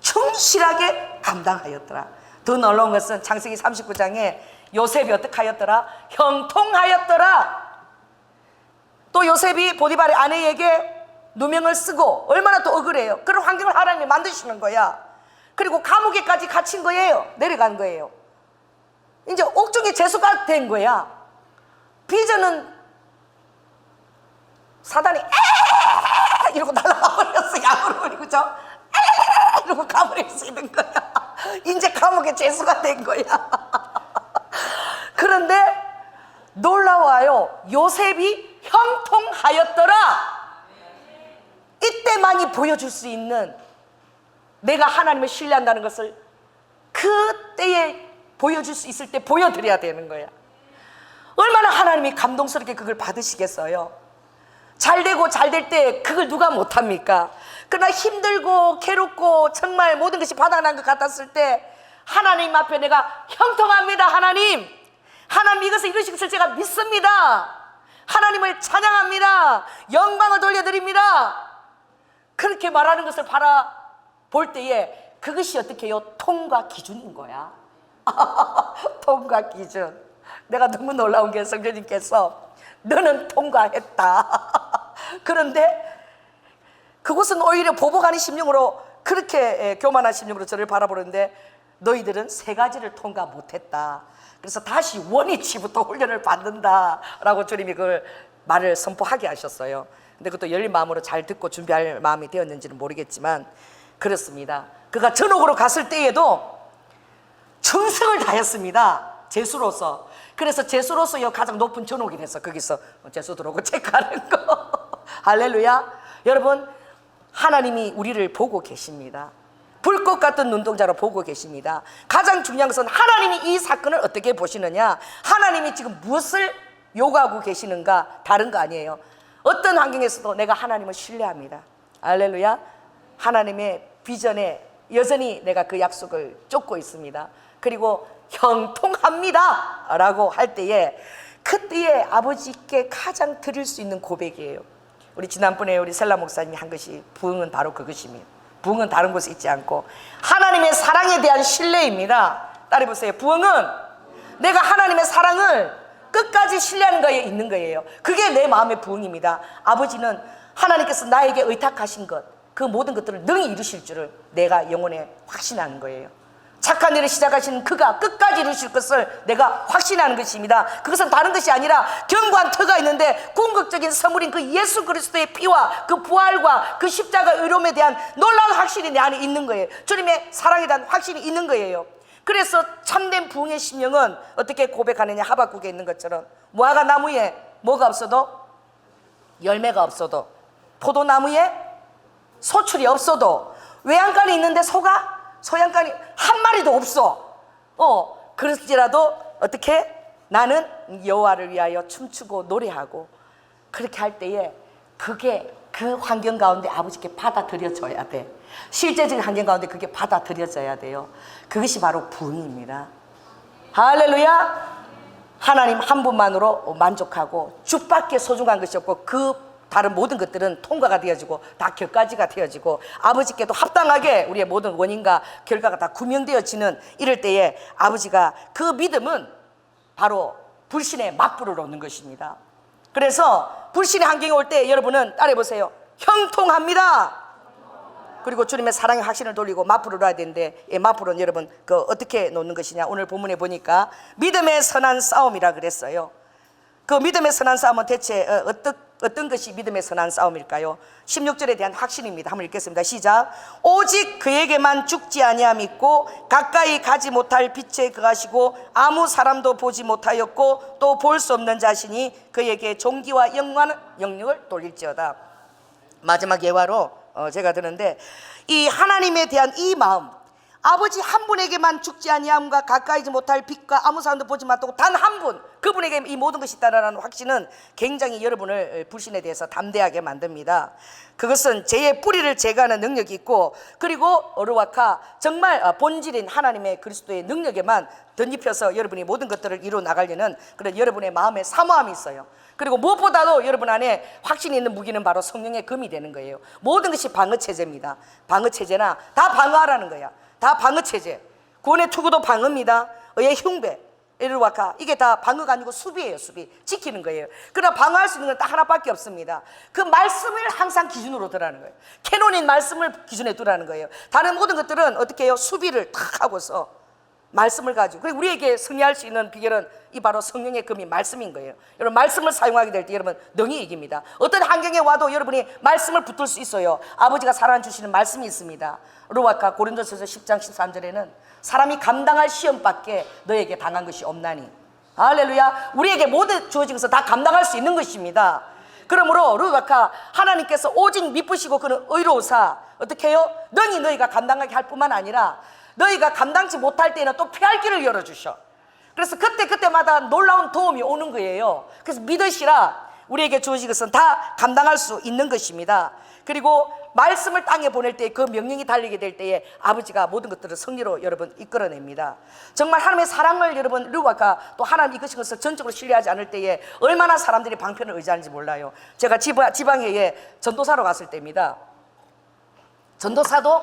충실하게 감당하였더라. 더 놀라운 것은 창세기 39장에 요셉이 어떻게 하였더라? 형통하였더라. 또 요셉이 보디발의 아내에게 누명을 쓰고 얼마나 또 억울해요. 그런 환경을 하나님이 만드시는 거야. 그리고 감옥에까지 갇힌 거예요. 내려간 거예요. 이제 옥중에 재수가 된 거야. 비전은 사단이 이러고 날아가 버렸어. 야구를 버리고 이러고 감옥에 쓰는 거야. 이제 감옥에 재수가 된 거야. 그런데 놀라워요. 요셉이 형통하였더라. 이때만이 보여줄 수 있는 내가 하나님을 신뢰한다는 것을 그때에 보여줄 수 있을 때 보여드려야 되는 거야. 얼마나 하나님이 감동스럽게 그걸 받으시겠어요? 잘 되고 잘 될 때 그걸 누가 못합니까? 그러나 힘들고 괴롭고 정말 모든 것이 바닥난 것 같았을 때 하나님 앞에 내가 형통합니다. 하나님 이것을 이루시겠을 제가 믿습니다. 하나님을 찬양합니다. 영광을 돌려드립니다. 그렇게 말하는 것을 바라볼 때에 그것이 어떻게 해요? 통과 기준인 거야. 통과 기준. 내가 너무 놀라운 게 성령님께서 너는 통과했다. 그런데 그곳은 오히려 보복하는 심령으로 그렇게 교만한 심령으로 저를 바라보는데 너희들은 세 가지를 통과 못했다. 그래서 다시 원위치부터 훈련을 받는다라고 주님이 그걸 말을 선포하게 하셨어요. 근데 그것도 열린 마음으로 잘 듣고 준비할 마음이 되었는지는 모르겠지만 그렇습니다. 그가 전옥으로 갔을 때에도 충성을 다했습니다. 제수로서. 그래서 제수로서 가장 높은 전옥이 됐어. 거기서 제수 들어오고 체크하는 거. 할렐루야. 여러분, 하나님이 우리를 보고 계십니다. 불꽃 같은 눈동자로 보고 계십니다. 가장 중요한 것은 하나님이 이 사건을 어떻게 보시느냐, 하나님이 지금 무엇을 요구하고 계시는가, 다른 거 아니에요. 어떤 환경에서도 내가 하나님을 신뢰합니다. 할렐루야. 하나님의 비전에 여전히 내가 그 약속을 쫓고 있습니다. 그리고 형통합니다 라고 할 때에, 그때에 아버지께 가장 드릴 수 있는 고백이에요. 우리 지난번에 우리 셀라 목사님이 한 것이, 부흥은 바로 그것입니다. 부흥은 다른 곳에 있지 않고 하나님의 사랑에 대한 신뢰입니다. 따라해보세요. 부흥은 내가 하나님의 사랑을 끝까지 신뢰하는 거에 있는 거예요. 그게 내 마음의 부흥입니다. 아버지는 하나님께서 나에게 의탁하신 것, 그 모든 것들을 능히 이루실 줄을 내가 영혼에 확신하는 거예요. 착한 일을 시작하신 그가 끝까지 이루실 것을 내가 확신하는 것입니다. 그것은 다른 것이 아니라 견고한 터가 있는데 궁극적인 선물인 그 예수 그리스도의 피와 그 부활과 그 십자가 의로움에 대한 놀라운 확신이 내 안에 있는 거예요. 주님의 사랑에 대한 확신이 있는 거예요. 그래서 참된 부흥의 심령은 어떻게 고백하느냐, 하박국에 있는 것처럼 무화과 나무에 뭐가 없어도, 열매가 없어도, 포도나무에 소출이 없어도, 외양간이 있는데 소양간이 한 마리도 없어. 그럴지라도 어떻게? 나는 여호와를 위하여 춤추고 노래하고, 그렇게 할 때에 그게 그 환경 가운데 아버지께 받아들여져야 돼. 실제적인 환경 가운데 그게 받아들여져야 돼요. 그것이 바로 부흥입니다. 할렐루야. 하나님 한 분만으로 만족하고 주밖에 소중한 것이 없고, 그 다른 모든 것들은 통과가 되어지고 다 결과지가 되어지고 아버지께도 합당하게 우리의 모든 원인과 결과가 다 구명되어지는 이럴 때에 아버지가, 그 믿음은 바로 불신의 맞불을 놓는 것입니다. 그래서 불신의 환경이 올 때 여러분은 따라해보세요. 형통합니다. 그리고 주님의 사랑의 확신을 돌리고 맞불을 놔야 되는데, 맞불은 여러분 어떻게 놓는 것이냐, 오늘 본문에 보니까 믿음의 선한 싸움이라 그랬어요. 그 믿음의 선한 싸움은 대체 어떤 것이 믿음의 선한 싸움일까요? 16절에 대한 확신입니다. 한번 읽겠습니다. 시작. 오직 그에게만 죽지 아니함 있고 가까이 가지 못할 빛에 거하시고 아무 사람도 보지 못하였고 또 볼 수 없는 자신이 그에게 존귀와 영광을 돌릴지어다. 마지막 예화로 제가 드는데, 이 하나님에 대한 이 마음, 아버지 한 분에게만 죽지 아니함과 가까이지 못할 빛과 아무 사람도 보지 못하고 단 한 분, 그분에게 이 모든 것이 있다라는 확신은 굉장히 여러분을 불신에 대해서 담대하게 만듭니다. 그것은 죄의 뿌리를 제거하는 능력이 있고, 그리고 어르와카, 정말 본질인 하나님의 그리스도의 능력에만 덧입혀서 여러분이 모든 것들을 이루어 나가려는 그런 여러분의 마음의 사모함이 있어요. 그리고 무엇보다도 여러분 안에 확신이 있는 무기는 바로 성령의 금이 되는 거예요. 모든 것이 방어체제입니다. 방어체제나 다 방어하라는 거야. 다 방어체제. 구원의 투구도 방어입니다. 의의 흉배, 에르와카, 이게 다 방어가 아니고 수비예요. 수비, 지키는 거예요. 그러나 방어할 수 있는 건 딱 하나밖에 없습니다. 그 말씀을 항상 기준으로 두라는 거예요. 캐논인 말씀을 기준에 두라는 거예요. 다른 모든 것들은 어떻게 해요? 수비를 탁 하고서 말씀을 가지고, 그리고 우리에게 승리할 수 있는 비결은 이 바로 성령의 금이 말씀인 거예요. 여러분, 말씀을 사용하게 될 때 여러분 능히 이깁니다. 어떤 환경에 와도 여러분이 말씀을 붙들 수 있어요. 아버지가 사랑 주시는 말씀이 있습니다. 루아카 고린도서서 10장 13절에는 사람이 감당할 시험밖에 너에게 당한 것이 없나니, 할렐루야. 우리에게 모두 주어진 것은 다 감당할 수 있는 것입니다. 그러므로 루아카, 하나님께서 오직 미쁘시고 그는 의로우사 어떻게 해요? 능히 너희가 감당하게 할 뿐만 아니라 너희가 감당치 못할 때는 또 피할 길을 열어주셔. 그래서 그때마다 놀라운 도움이 오는 거예요. 그래서 믿으시라. 우리에게 주어진 것은 다 감당할 수 있는 것입니다. 그리고 말씀을 땅에 보낼 때 그 명령이 달리게 될 때에 아버지가 모든 것들을 승리로 여러분 이끌어냅니다. 정말 하나님의 사랑을 여러분 르와가 또 하나님 이끄신 것을 전적으로 신뢰하지 않을 때에 얼마나 사람들이 방편을 의지하는지 몰라요. 제가 지방에 전도사로 갔을 때입니다. 전도사도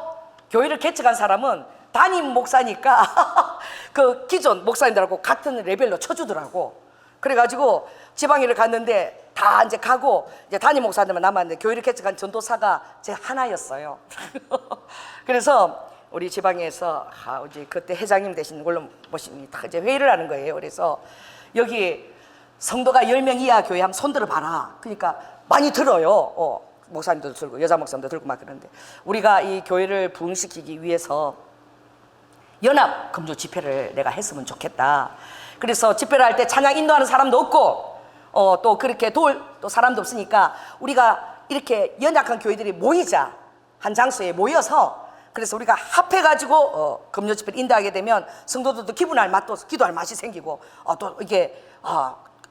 교회를 개척한 사람은 담임 목사니까 그 기존 목사님들하고 같은 레벨로 쳐주더라고. 그래가지고 지방일을 갔는데 다 이제 가고 이제 담임 목사님만 남았는데 교회를 개척한 전도사가 제 하나였어요. 그래서 우리 지방에서 이제 그때 회장님 되신 걸로 모십니다. 이제 회의를 하는 거예요. 그래서 여기 성도가 10명 이하 교회 한번 손들어 봐라. 그러니까 많이 들어요. 목사님도 들고 여자 목사님도 들고 막 그러는데 우리가 이 교회를 부흥시키기 위해서 연합 금요 집회를 내가 했으면 좋겠다. 그래서 집회를 할 때 찬양 인도하는 사람도 없고 또 그렇게 도울 또 사람도 없으니까 우리가 이렇게 연약한 교회들이 모이자. 한 장소에 모여서 그래서 우리가 합해가지고 금요 집회를 인도하게 되면 성도들도 기분할 맛도 기도할 맛이 생기고 또 이게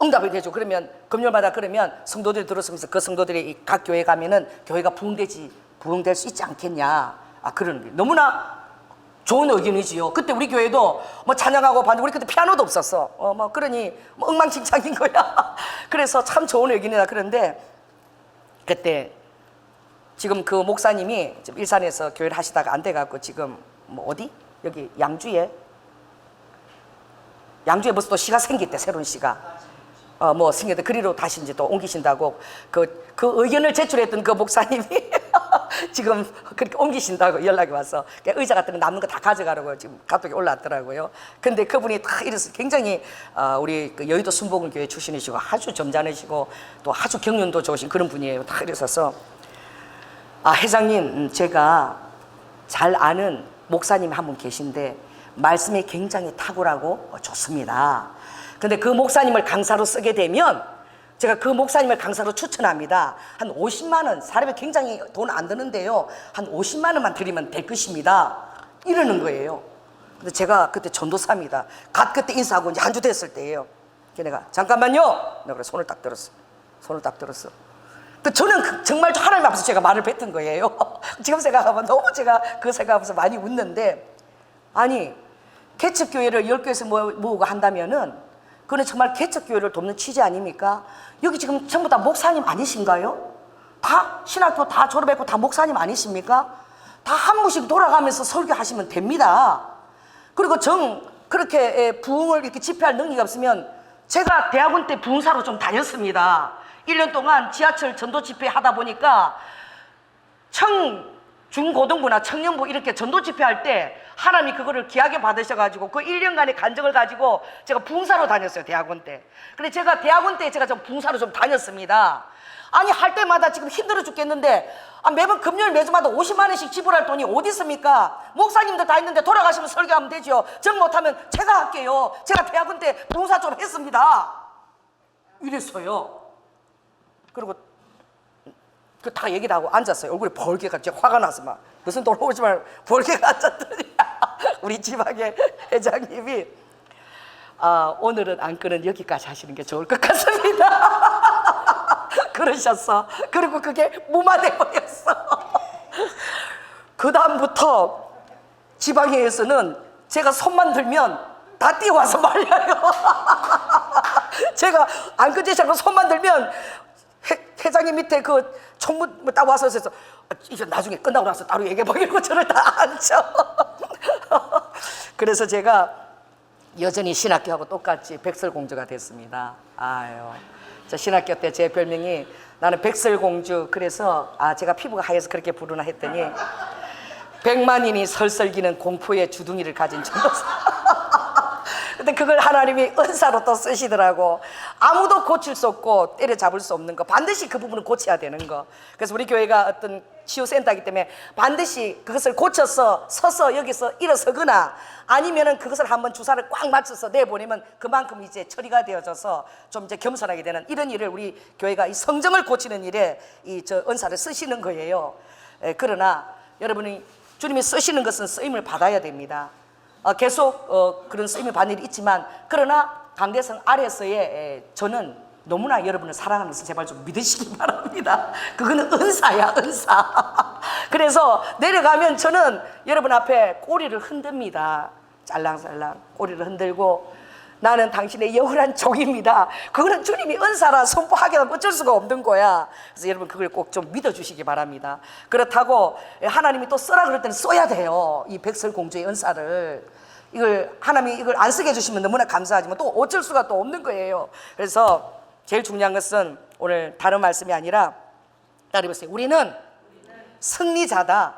응답이 되죠. 그러면 금요일마다 그러면 성도들이 들었으면서 그 성도들이 각 교회 가면은 교회가 부흥될 수 있지 않겠냐. 그러는 게 너무나 좋은 의견이지요. 그때 우리 교회도 뭐 찬양하고 반주 우리 그때 피아노도 없었어. 뭐 그러니 뭐 엉망진창인 거야. 그래서 참 좋은 의견이다. 그런데 그때 지금 그 목사님이 지금 일산에서 교회를 하시다가 안 돼갖고 지금 뭐 어디 여기 양주에 무슨 또 시가 생겼대. 새로운 시가 뭐 생겼대. 그리로 다시 이제 또 옮기신다고 그 의견을 제출했던 그 목사님이 지금 그렇게 옮기신다고 연락이 와서 의자 같은 거 남는 거 다 가져가라고 지금 카톡에 올라왔더라고요. 근데 그분이 다 이래서 굉장히 우리 그 여의도 순복음교회 출신이시고 아주 점잖으시고 또 아주 경륜도 좋으신 그런 분이에요. 다 이랬어서 회장님 제가 잘 아는 목사님 한 분 계신데 말씀이 굉장히 탁월하고 좋습니다. 근데 그 목사님을 강사로 쓰게 되면 제가 그 목사님을 강사로 추천합니다. 한 50만 원, 사람이 굉장히 돈 안 드는데요. 한 50만 원만 드리면 될 것입니다. 이러는 거예요. 근데 제가 그때 전도사입니다. 그때 인사하고 이제 한 주 됐을 때예요. 내가 잠깐만요. 내가 그래 손을 딱 들었어. 저는 정말 하나님 앞에서 제가 말을 뱉은 거예요. 지금 생각하면 너무 제가 그 생각하면서 많이 웃는데 아니 개척교회를 10교회에서 모으고 한다면은 그건 정말 개척교회를 돕는 취지 아닙니까? 여기 지금 전부 다 목사님 아니신가요? 다 신학교 다 졸업했고 다 목사님 아니십니까? 다 한 분씩 돌아가면서 설교하시면 됩니다. 그리고 그렇게 부흥을 이렇게 집회할 능력이 없으면 제가 대학원 때 부흥사로 좀 다녔습니다. 1년 동안 지하철 전도 집회 하다 보니까 중고등부나 청년부 이렇게 전도 집회할 때 하나님이 그거를 귀하게 받으셔가지고 그 1년간의 간증을 가지고 제가 부흥사로 다녔어요. 대학원 때. 근데 제가 대학원 때 제가 좀 부흥사로 좀 다녔습니다. 아니 할 때마다 지금 힘들어 죽겠는데 매번 금요일 매주마다 50만 원씩 지불할 돈이 어디 있습니까? 목사님들 다 있는데 돌아가시면 설교하면 되죠. 정 못하면 제가 할게요. 제가 대학원 때 부흥사 좀 했습니다. 이랬어요. 그리고 다 얘기를 하고 앉았어요. 얼굴이 벌게가 진짜 화가 나서 막 무슨 돈 오지 말고 벌게가 앉았더니 우리 지방의 회장님이 오늘은 안건은 여기까지 하시는 게 좋을 것 같습니다. 그러셨어. 그리고 그게 무마돼 버렸어. 그 다음부터 지방회에서는 제가 손만 들면 다 뛰어와서 말려요. 제가 안건 제시하고 손만 들면 회장님 밑에 그 총무 딱 와서 해서 이제 나중에 끝나고 나서 따로 얘기해보려고 저를 다 앉혀. 그래서 제가 여전히 신학교하고 똑같이 백설공주가 됐습니다. 저 신학교 때 제 별명이 나는 백설공주. 그래서 제가 피부가 하얘서 그렇게 부르나 했더니 백만인이 설설기는 공포의 주둥이를 가진 전도사. 근데 그걸 하나님이 은사로 또 쓰시더라고. 아무도 고칠 수 없고 때려잡을 수 없는 거, 반드시 그 부분은 고쳐야 되는 거. 그래서 우리 교회가 어떤 치유센터이기 때문에 반드시 그것을 고쳐서 서서 여기서 일어서거나 아니면은 그것을 한번 주사를 꽉 맞춰서 내보내면 그만큼 이제 처리가 되어져서 좀 이제 겸손하게 되는 이런 일을 우리 교회가 이 성정을 고치는 일에 저 은사를 쓰시는 거예요. 그러나 여러분이 주님이 쓰시는 것은 쓰임을 받아야 됩니다. 계속 그런 쓰임을 받는 일이 있지만 그러나 강대성 아래서의 저는 너무나 여러분을 사랑하는 것을 제발 좀 믿으시기 바랍니다. 그거는 은사야, 은사. 그래서 내려가면 저는 여러분 앞에 꼬리를 흔듭니다. 짤랑짤랑 꼬리를 흔들고 나는 당신의 영원한 종입니다. 그거는 주님이 은사라 선포하게 하면 어쩔 수가 없는 거야. 그래서 여러분 그걸 꼭 좀 믿어주시기 바랍니다. 그렇다고 하나님이 또 써라 그럴 때는 써야 돼요. 이 백설공주의 은사를. 이걸 하나님이 이걸 안 쓰게 해주시면 너무나 감사하지만 또 어쩔 수가 또 없는 거예요. 그래서 제일 중요한 것은 오늘 다른 말씀이 아니라 따라해보세요. 우리는 승리자다.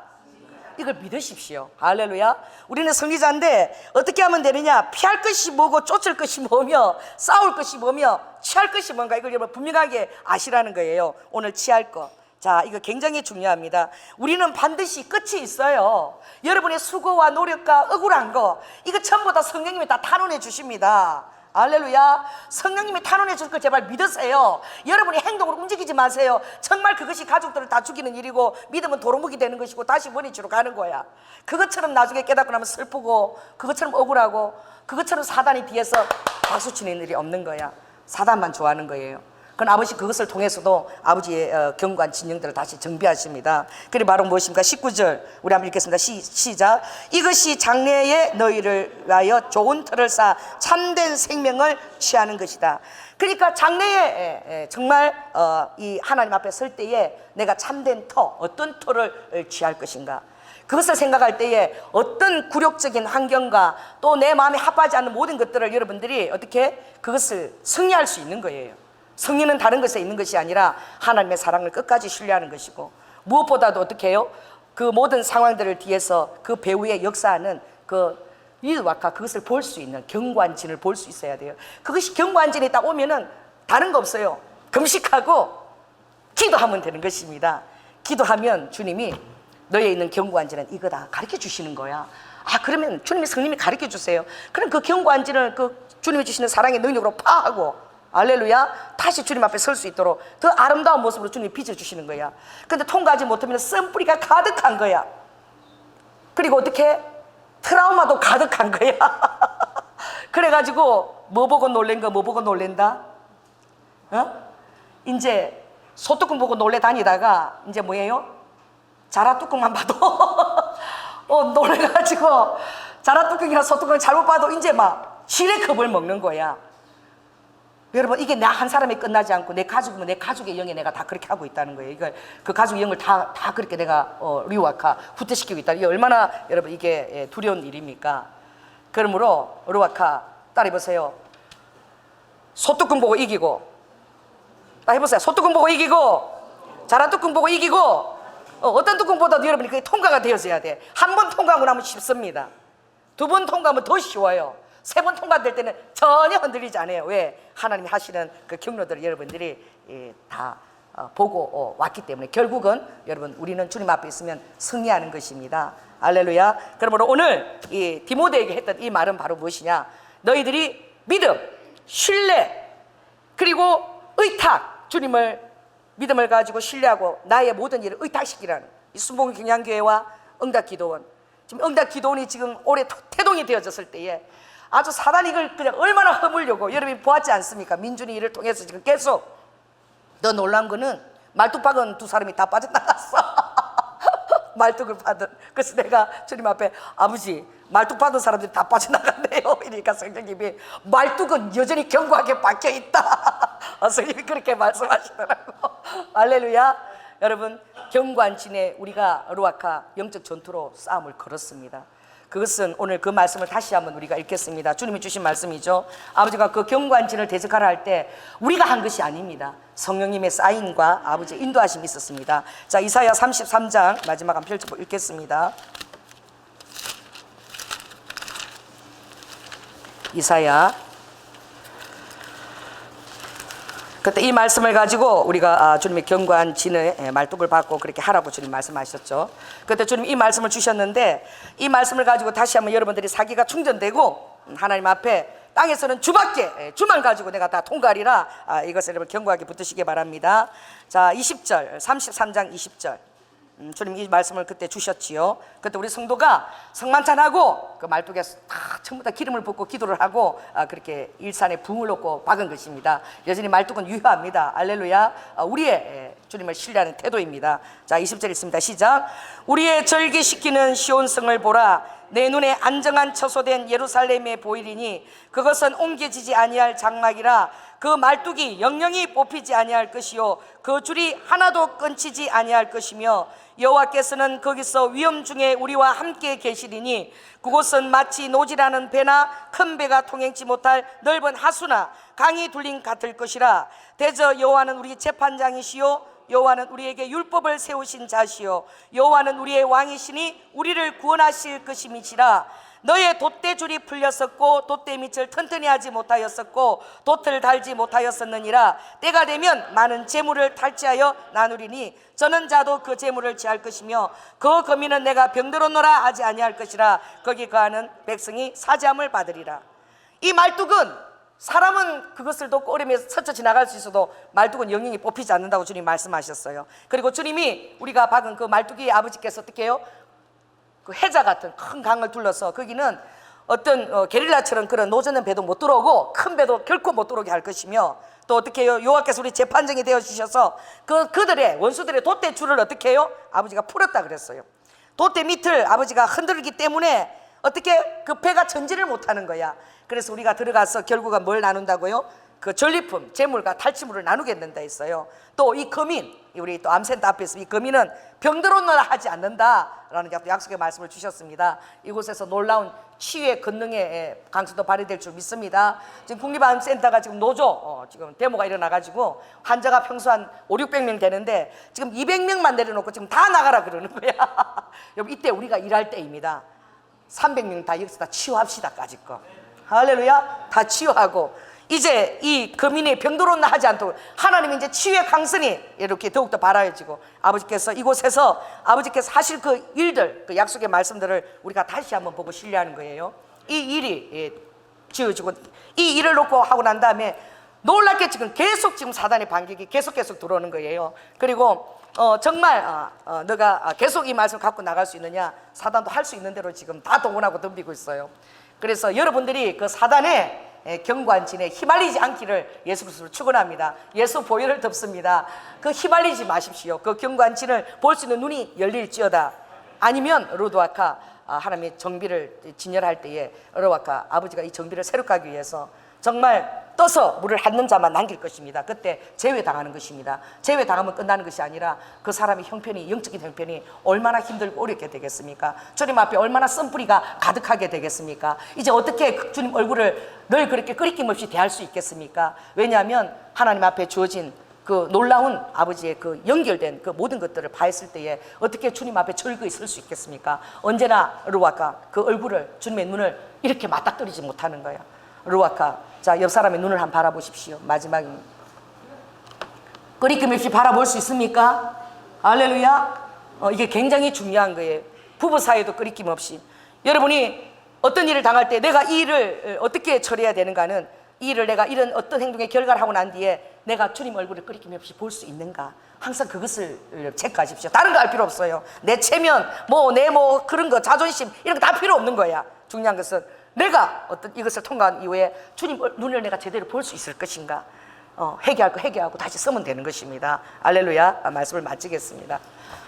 이걸 믿으십시오. 할렐루야. 우리는 승리자인데 어떻게 하면 되느냐? 피할 것이 뭐고 쫓을 것이 뭐며 싸울 것이 뭐며 취할 것이 뭔가, 이걸 여러분 분명하게 아시라는 거예요. 오늘 취할 것, 자, 이거 굉장히 중요합니다. 우리는 반드시 끝이 있어요. 여러분의 수고와 노력과 억울한 거, 이거 전부 다 성령님이 다 탄원해 주십니다. 할렐루야. 성령님이 탄원해 줄 걸 제발 믿으세요. 여러분이 행동으로 움직이지 마세요. 정말 그것이 가족들을 다 죽이는 일이고 믿으면 도루묵이 되는 것이고 다시 원위치로 가는 거야. 그것처럼 나중에 깨닫고 나면 슬프고, 그것처럼 억울하고, 그것처럼 사단이 뒤에서 박수치는 일이 없는 거야. 사단만 좋아하는 거예요. 그건 아버지 그것을 통해서도 아버지의 견고한 진영들을 다시 정비하십니다. 그게 바로 무엇입니까? 19절 우리 한번 읽겠습니다. 시작. 이것이 장래에 너희를 위하여 좋은 터를 쌓아 참된 생명을 취하는 것이다. 그러니까 장래에 정말 이 하나님 앞에 설 때에 내가 참된 터, 어떤 터를 취할 것인가, 그것을 생각할 때에 어떤 굴욕적인 환경과 또 내 마음에 합하지 않는 모든 것들을 여러분들이 어떻게 그것을 승리할 수 있는 거예요. 승리는 다른 것에 있는 것이 아니라 하나님의 사랑을 끝까지 신뢰하는 것이고, 무엇보다도 어떻게 해요? 그 모든 상황들을 뒤에서 그 배후에 역사하는 그 일와카, 그것을 볼 수 있는 견고한 진을 볼 수 있어야 돼요. 그것이 견고한 진이 딱 오면은 다른 거 없어요. 금식하고 기도하면 되는 것입니다. 기도하면 주님이 너에 있는 견고한 진은 이거다 가르쳐 주시는 거야. 아, 그러면 주님이, 성령님이 가르쳐 주세요. 그럼 그 견고한 진을 그 주님이 주시는 사랑의 능력으로 파하고, 할렐루야, 다시 주님 앞에 설 수 있도록 더 아름다운 모습으로 주님이 빚어주시는 거야. 근데 통과하지 못하면 씀뿌리가 가득한 거야. 그리고 어떻게? 트라우마도 가득한 거야. 그래가지고 뭐 보고 놀란 거, 뭐 보고 놀랜다? 이제 소뚜껑 보고 놀래 다니다가 이제 뭐예요? 자라뚜껑만 봐도 놀래가지고 자라뚜껑이나 소뚜껑을 잘못 봐도 이제 막 지레 겁을 먹는 거야. 여러분, 이게 나 한 사람이 끝나지 않고 내 가족이면 내 가족의 영에 내가 다 그렇게 하고 있다는 거예요. 이걸 그 가족의 영을 다 그렇게 내가 리와카 후퇴시키고 있다. 이게 얼마나 여러분 이게 두려운 일입니까? 그러므로 리와카 따라해보세요. 소뚜껑 보고 이기고, 딱 해보세요. 소뚜껑 보고 이기고, 자라뚜껑 보고 이기고, 어떤 뚜껑보다도 여러분이 그게 통과가 되어져야 돼. 한 번 통과하고 나면 쉽습니다. 두 번 통과하면 더 쉬워요. 세 번 통과될 때는 전혀 흔들리지 않아요. 왜? 하나님이 하시는 그 경로들을 여러분들이 다 보고 왔기 때문에 결국은 여러분 우리는 주님 앞에 있으면 승리하는 것입니다. 할렐루야. 그러므로 오늘 이 디모데에게 했던 이 말은 바로 무엇이냐? 너희들이 믿음, 신뢰, 그리고 의탁, 주님을 믿음을 가지고 신뢰하고 나의 모든 일을 의탁시키라는 이 순복음 경향교회와 응답기도원, 지금 응답기도원이 지금 올해 태동이 되어졌을 때에 아주 사단이 이걸 그냥 얼마나 허물려고 여러분이 보았지 않습니까? 민준이 일을 통해서 지금 계속. 더 놀라운 거는 말뚝박은 두 사람이 다 빠져나갔어. 말뚝을 받은. 그래서 내가 주님 앞에, 아버지 말뚝 받은 사람들이 다 빠져나갔네요. 이러니까 성령님이 말뚝은 여전히 견고하게 박혀있다. 성령님이 그렇게 말씀하시더라고. 할렐루야. 여러분, 견고한 진에 우리가 루아카 영적 전투로 싸움을 걸었습니다. 그것은 오늘 그 말씀을 다시 한번 우리가 읽겠습니다. 주님이 주신 말씀이죠. 아버지가 그 견고한 진을 대적하라 할 때 우리가 한 것이 아닙니다. 성령님의 사인과 아버지의 인도하심이 있었습니다. 자, 이사야 33장 마지막 한 펼쳐 읽겠습니다. 이사야, 그때 이 말씀을 가지고 우리가 주님의 견고한 진의 말뚝을 받고 그렇게 하라고 주님 말씀하셨죠. 그때 주님 이 말씀을 주셨는데 이 말씀을 가지고 다시 한번 여러분들이 사기가 충전되고 하나님 앞에 땅에서는 주밖에, 주만 가지고 내가 다 통과하리라, 이것을 여러분 견고하게 붙드시기 바랍니다. 자, 20절, 33장 20절. 주님 이 말씀을 그때 주셨지요. 그때 우리 성도가 성만찬하고 그 말뚝에 다 전부 다 기름을 붓고 기도를 하고 그렇게 일산에 붕을 놓고 박은 것입니다. 여전히 말뚝은 유효합니다. 할렐루야. 우리의 주님을 신뢰하는 태도입니다. 자, 20절 있습니다. 시작. 우리의 절기시키는 시온성을 보라. 내 눈에 안정한 처소된 예루살렘에 보이리니 그것은 옮겨지지 아니할 장막이라. 그 말뚝이 영영이 뽑히지 아니할 것이요 그 줄이 하나도 끊치지 아니할 것이며 여호와께서는 거기서 위험 중에 우리와 함께 계시리니 그곳은 마치 노지라는 배나 큰 배가 통행치 못할 넓은 하수나 강이 둘린 같을 것이라. 대저 여호와는 우리 재판장이시요 여호와는 우리에게 율법을 세우신 자시요 여호와는 우리의 왕이시니 우리를 구원하실 것임이시라. 너의 돛대줄이 풀렸었고 돛대밑을 튼튼히 하지 못하였었고 돛을 달지 못하였었느니라. 때가 되면 많은 재물을 탈취하여 나누리니 저는 자도 그 재물을 취할 것이며 그 거민은 내가 병들었노라 하지 아니할 것이라. 거기 거하는 백성이 사죄함을 받으리라. 이 말뚝은 사람은 그것을 돕고 어려움에서 스쳐 지나갈 수 있어도 말뚝은 영영이 뽑히지 않는다고 주님 말씀하셨어요. 그리고 주님이 우리가 박은 그 말뚝이 아버지께서 어떻게 해요? 그 해자 같은 큰 강을 둘러서 거기는 어떤 게릴라처럼 그런 노젓는 배도 못 들어오고 큰 배도 결코 못 들어오게 할 것이며 또 어떻게 해요? 여호와께서 우리 재판장이 되어 주셔서 그들의 원수들의 돛대 줄을 어떻게 해요? 아버지가 풀었다 그랬어요. 돛대 밑을 아버지가 흔들기 때문에 어떻게 그 배가 전진을 못하는 거야. 그래서 우리가 들어가서 결국은 뭘 나눈다고요? 그 전리품, 재물과 탈취물을 나누겠는다 했어요. 또 이 거민, 우리 또 암센터 앞에서 이 거민은 병들었노라 하지 않는다라는 약속의 말씀을 주셨습니다. 이곳에서 놀라운 치유의 권능의 강수도 발휘될 줄 믿습니다. 지금 국립암센터가 지금 노조 지금 데모가 일어나가지고 환자가 평소 한 500~600명 되는데 지금 200명만 내려놓고 지금 다 나가라 그러는 거야. 여러분 이때 우리가 일할 때입니다. 300명 다 여기서 다 치유합시다까지 거. 할렐루야. 다 치유하고 이제 이 거민이 병들었나 하지 않도록 하나님이 이제 치유의 강선이 이렇게 더욱더 발휘해지고 아버지께서 이곳에서 아버지께서 하실 그 일들, 그 약속의 말씀들을 우리가 다시 한번 보고 신뢰하는 거예요. 이 일이 지어지고 이 일을 놓고 하고 난 다음에 놀랍게 지금 계속 지금 사단의 반격이 계속 들어오는 거예요. 그리고 정말 너가 계속 이 말씀을 갖고 나갈 수 있느냐? 사단도 할 수 있는 대로 지금 다 동원하고 덤비고 있어요. 그래서 여러분들이 그 사단의 경관진에 휘말리지 않기를 예수 그리스도로 축원합니다. 예수 보혈을 덮습니다. 그 휘말리지 마십시오. 그 경관진을 볼 수 있는 눈이 열릴지어다. 아니면 로드와카 하나님의 정비를 진열할 때에 로드와카 아버지가 이 정비를 새롭게 하기 위해서 정말 떠서 물을 핥는 자만 남길 것입니다. 그때 제외당하는 것입니다. 제외당하면 끝나는 것이 아니라 그 사람의 형편이, 영적인 형편이 얼마나 힘들고 어렵게 되겠습니까? 주님 앞에 얼마나 쓴뿌리가 가득하게 되겠습니까? 이제 어떻게 주님 얼굴을 늘 그렇게 끄리낌 없이 대할 수 있겠습니까? 왜냐하면 하나님 앞에 주어진 그 놀라운 아버지의 그 연결된 그 모든 것들을 봐했을 때에 어떻게 주님 앞에 절거히 설 수 있겠습니까? 언제나 루아카 그 얼굴을, 주님의 눈을 이렇게 맞닥뜨리지 못하는 거야. 루아카, 자, 옆 사람의 눈을 한번 바라보십시오. 마지막입니다. 끄리낌 없이 바라볼 수 있습니까? 할렐루야. 이게 굉장히 중요한 거예요. 부부 사이도 끄리낌 없이. 여러분이 어떤 일을 당할 때 내가 이 일을 어떻게 처리해야 되는가는, 이 일을 내가 이런 어떤 행동의 결과를 하고 난 뒤에 내가 주님 얼굴을 끄리낌 없이 볼 수 있는가, 항상 그것을 체크하십시오. 다른 거 알 필요 없어요. 내 체면, 내 그런 거, 자존심 이런 거 다 필요 없는 거야. 중요한 것은 내가 어떤 이것을 통과한 이후에 주님 눈을 내가 제대로 볼 수 있을 것인가. 회개할 거 회개하고 다시 쓰면 되는 것입니다. 알렐루야. 말씀을 마치겠습니다.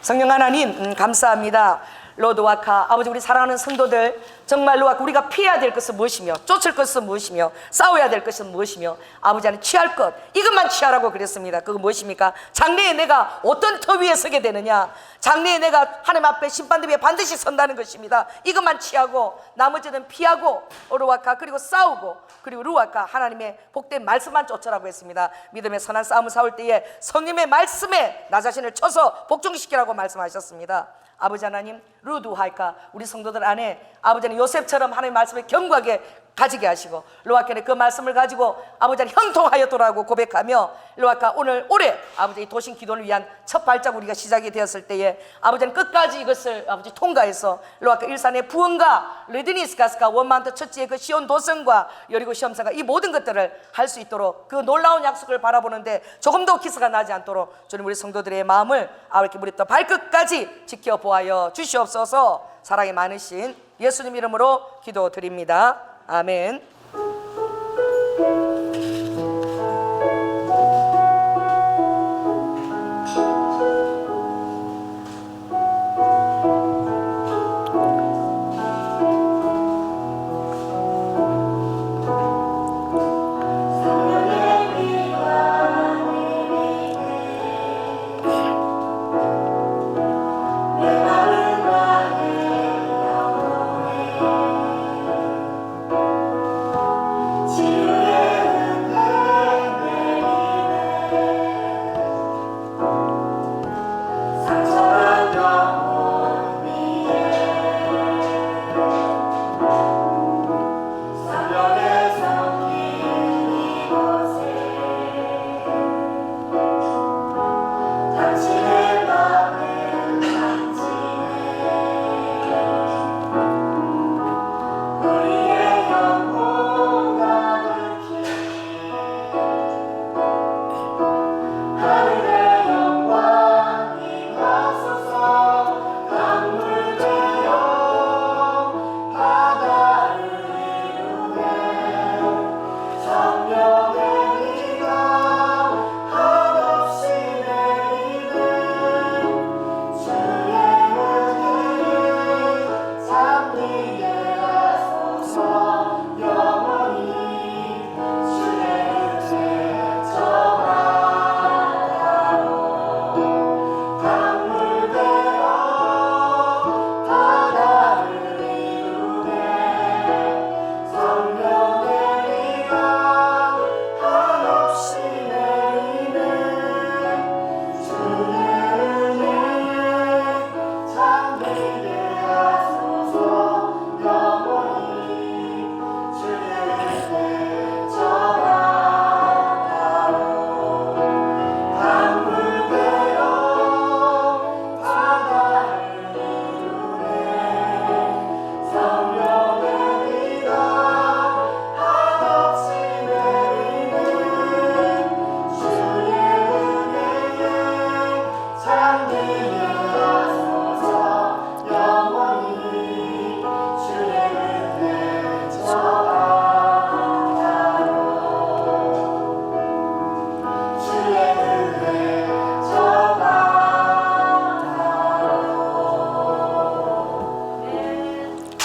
성령 하나님, 감사합니다. 로드와카 아버지, 우리 사랑하는 성도들, 정말로 우리가 피해야 될 것은 무엇이며 쫓을 것은 무엇이며 싸워야 될 것은 무엇이며 아버지 안에 취할 것, 이것만 취하라고 그랬습니다. 그거 무엇입니까? 장래에 내가 어떤 터 위에 서게 되느냐, 장래에 내가 하나님 앞에 심판대 위에 반드시 선다는 것입니다. 이것만 취하고 나머지는 피하고 로드와카, 그리고 싸우고, 그리고 루아카 하나님의 복된 말씀만 쫓으라고 했습니다. 믿음의 선한 싸움을 싸울 때에 성령의 말씀에 나 자신을 쳐서 복종시키라고 말씀하셨습니다. 아버지 하나님, 루드하이카 우리 성도들 안에 아버지 하나님 요셉처럼 하나님의 말씀을 견고하게 가지게 하시고, 루아카의 그 말씀을 가지고 아버지 하나님 형통하여 돌아오고 고백하며, 루아카 오늘 올해 아버지 도신 기도를 위한 첫 발자국 우리가 시작이 되었을 때에 아버지 하나님 끝까지 이것을 아버지 통과해서 루아카 일산의 부흥과 레드니스가스가 원마운트 첫째의 그 시온 도성과 여리고 시험사가 이 모든 것들을 할 수 있도록 그 놀라운 약속을 바라보는데 조금도 기스가 나지 않도록 주님 우리 성도들의 마음을 이렇게 우리 또 발끝까지 지켜보아여 주시옵소서. 사랑이 많으신 예수님 이름으로 기도드립니다. 아멘.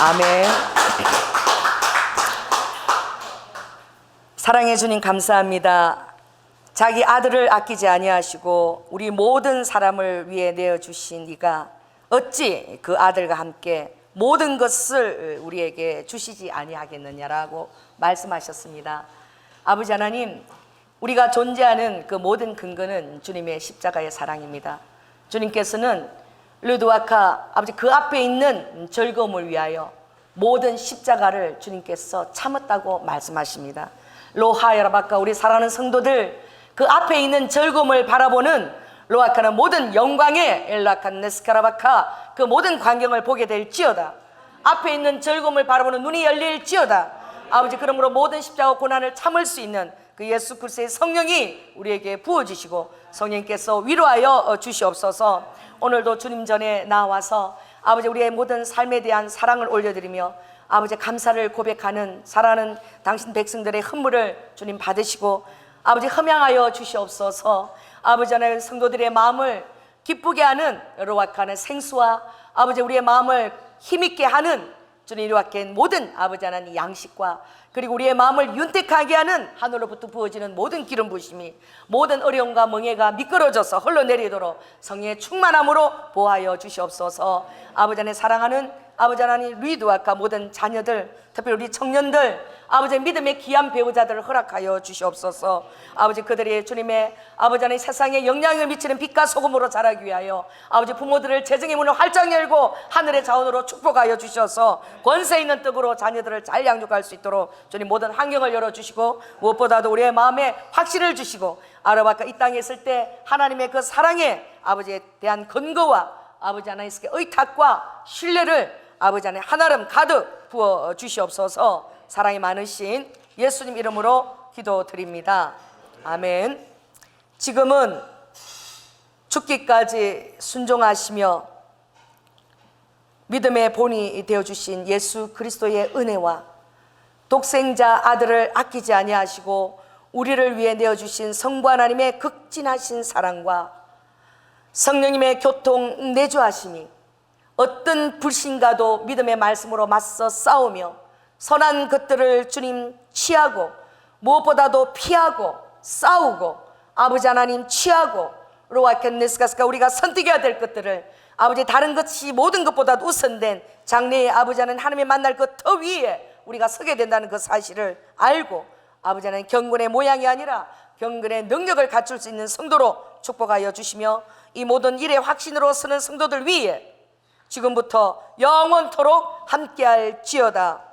아멘. 사랑해 주님 감사합니다. 자기 아들을 아끼지 아니하시고 우리 모든 사람을 위해 내어주신 이가 어찌 그 아들과 함께 모든 것을 우리에게 주시지 아니하겠느냐라고 말씀하셨습니다. 아버지 하나님, 우리가 존재하는 그 모든 근거는 주님의 십자가의 사랑입니다. 주님께서는 르드와카 아버지 그 앞에 있는 즐거움을 위하여 모든 십자가를 주님께서 참았다고 말씀하십니다. 로하야라바카, 우리 사랑하는 성도들, 그 앞에 있는 즐거움을 바라보는 로아카는 모든 영광의 엘라칸 네스카라바카 그 모든 광경을 보게 될지어다. 앞에 있는 즐거움을 바라보는 눈이 열릴지어다. 아버지, 그러므로 모든 십자가 고난을 참을 수 있는 그 예수 그리스도의 성령이 우리에게 부어주시고 성령께서 위로하여 주시옵소서. 오늘도 주님 전에 나와서 아버지 우리의 모든 삶에 대한 사랑을 올려드리며 아버지 감사를 고백하는 사랑하는 당신 백성들의 헌물을 주님 받으시고 아버지 흠양하여 주시옵소서. 아버지 하나님, 성도들의 마음을 기쁘게 하는 로아카는 생수와 아버지 우리의 마음을 힘있게 하는 주님 이렇게 모든 아버지 하나님 양식과 그리고 우리의 마음을 윤택하게 하는 하늘로부터 부어지는 모든 기름 부심이 모든 어려움과 멍해가 미끄러져서 흘러내리도록 성령의 충만함으로 보호하여 주시옵소서. 아버지 하나님, 사랑하는 아버지 하나님 리드와카 모든 자녀들, 특별히 우리 청년들 아버지 믿음의 귀한 배우자들을 허락하여 주시옵소서. 아버지 그들이 주님의 아버지 하나님 세상에 영향을 미치는 빛과 소금으로 자라기 위하여 아버지 부모들을 재정의 문을 활짝 열고 하늘의 자원으로 축복하여 주셔서 권세 있는 떡으로 자녀들을 잘 양육할 수 있도록 주님 모든 환경을 열어주시고 무엇보다도 우리의 마음에 확신을 주시고 아르바카 이 땅에 있을 때 하나님의 그 사랑에 아버지에 대한 근거와 아버지 하나님께 의탁과 신뢰를 아버지 하나님 한아름 가득 부어 주시옵소서. 사랑이 많으신 예수님 이름으로 기도드립니다. 아멘. 지금은 죽기까지 순종하시며 믿음의 본이 되어주신 예수 그리스도의 은혜와 독생자 아들을 아끼지 아니하시고 우리를 위해 내어주신 성부 하나님의 극진하신 사랑과 성령님의 교통 내주하심이 어떤 불신과도 믿음의 말씀으로 맞서 싸우며 선한 것들을 주님 취하고 무엇보다도 피하고 싸우고 아버지 하나님 취하고 로아켄네스가스가 우리가 선택해야 될 것들을 아버지 다른 것이 모든 것보다 우선된 장래의 아버지 하나님 하나님의 만날 그 더 위에 우리가 서게 된다는 그 사실을 알고 아버지 하나님 경건의 모양이 아니라 경건의 능력을 갖출 수 있는 성도로 축복하여 주시며 이 모든 일의 확신으로 서는 성도들 위에 지금부터 영원토록 함께할지어다.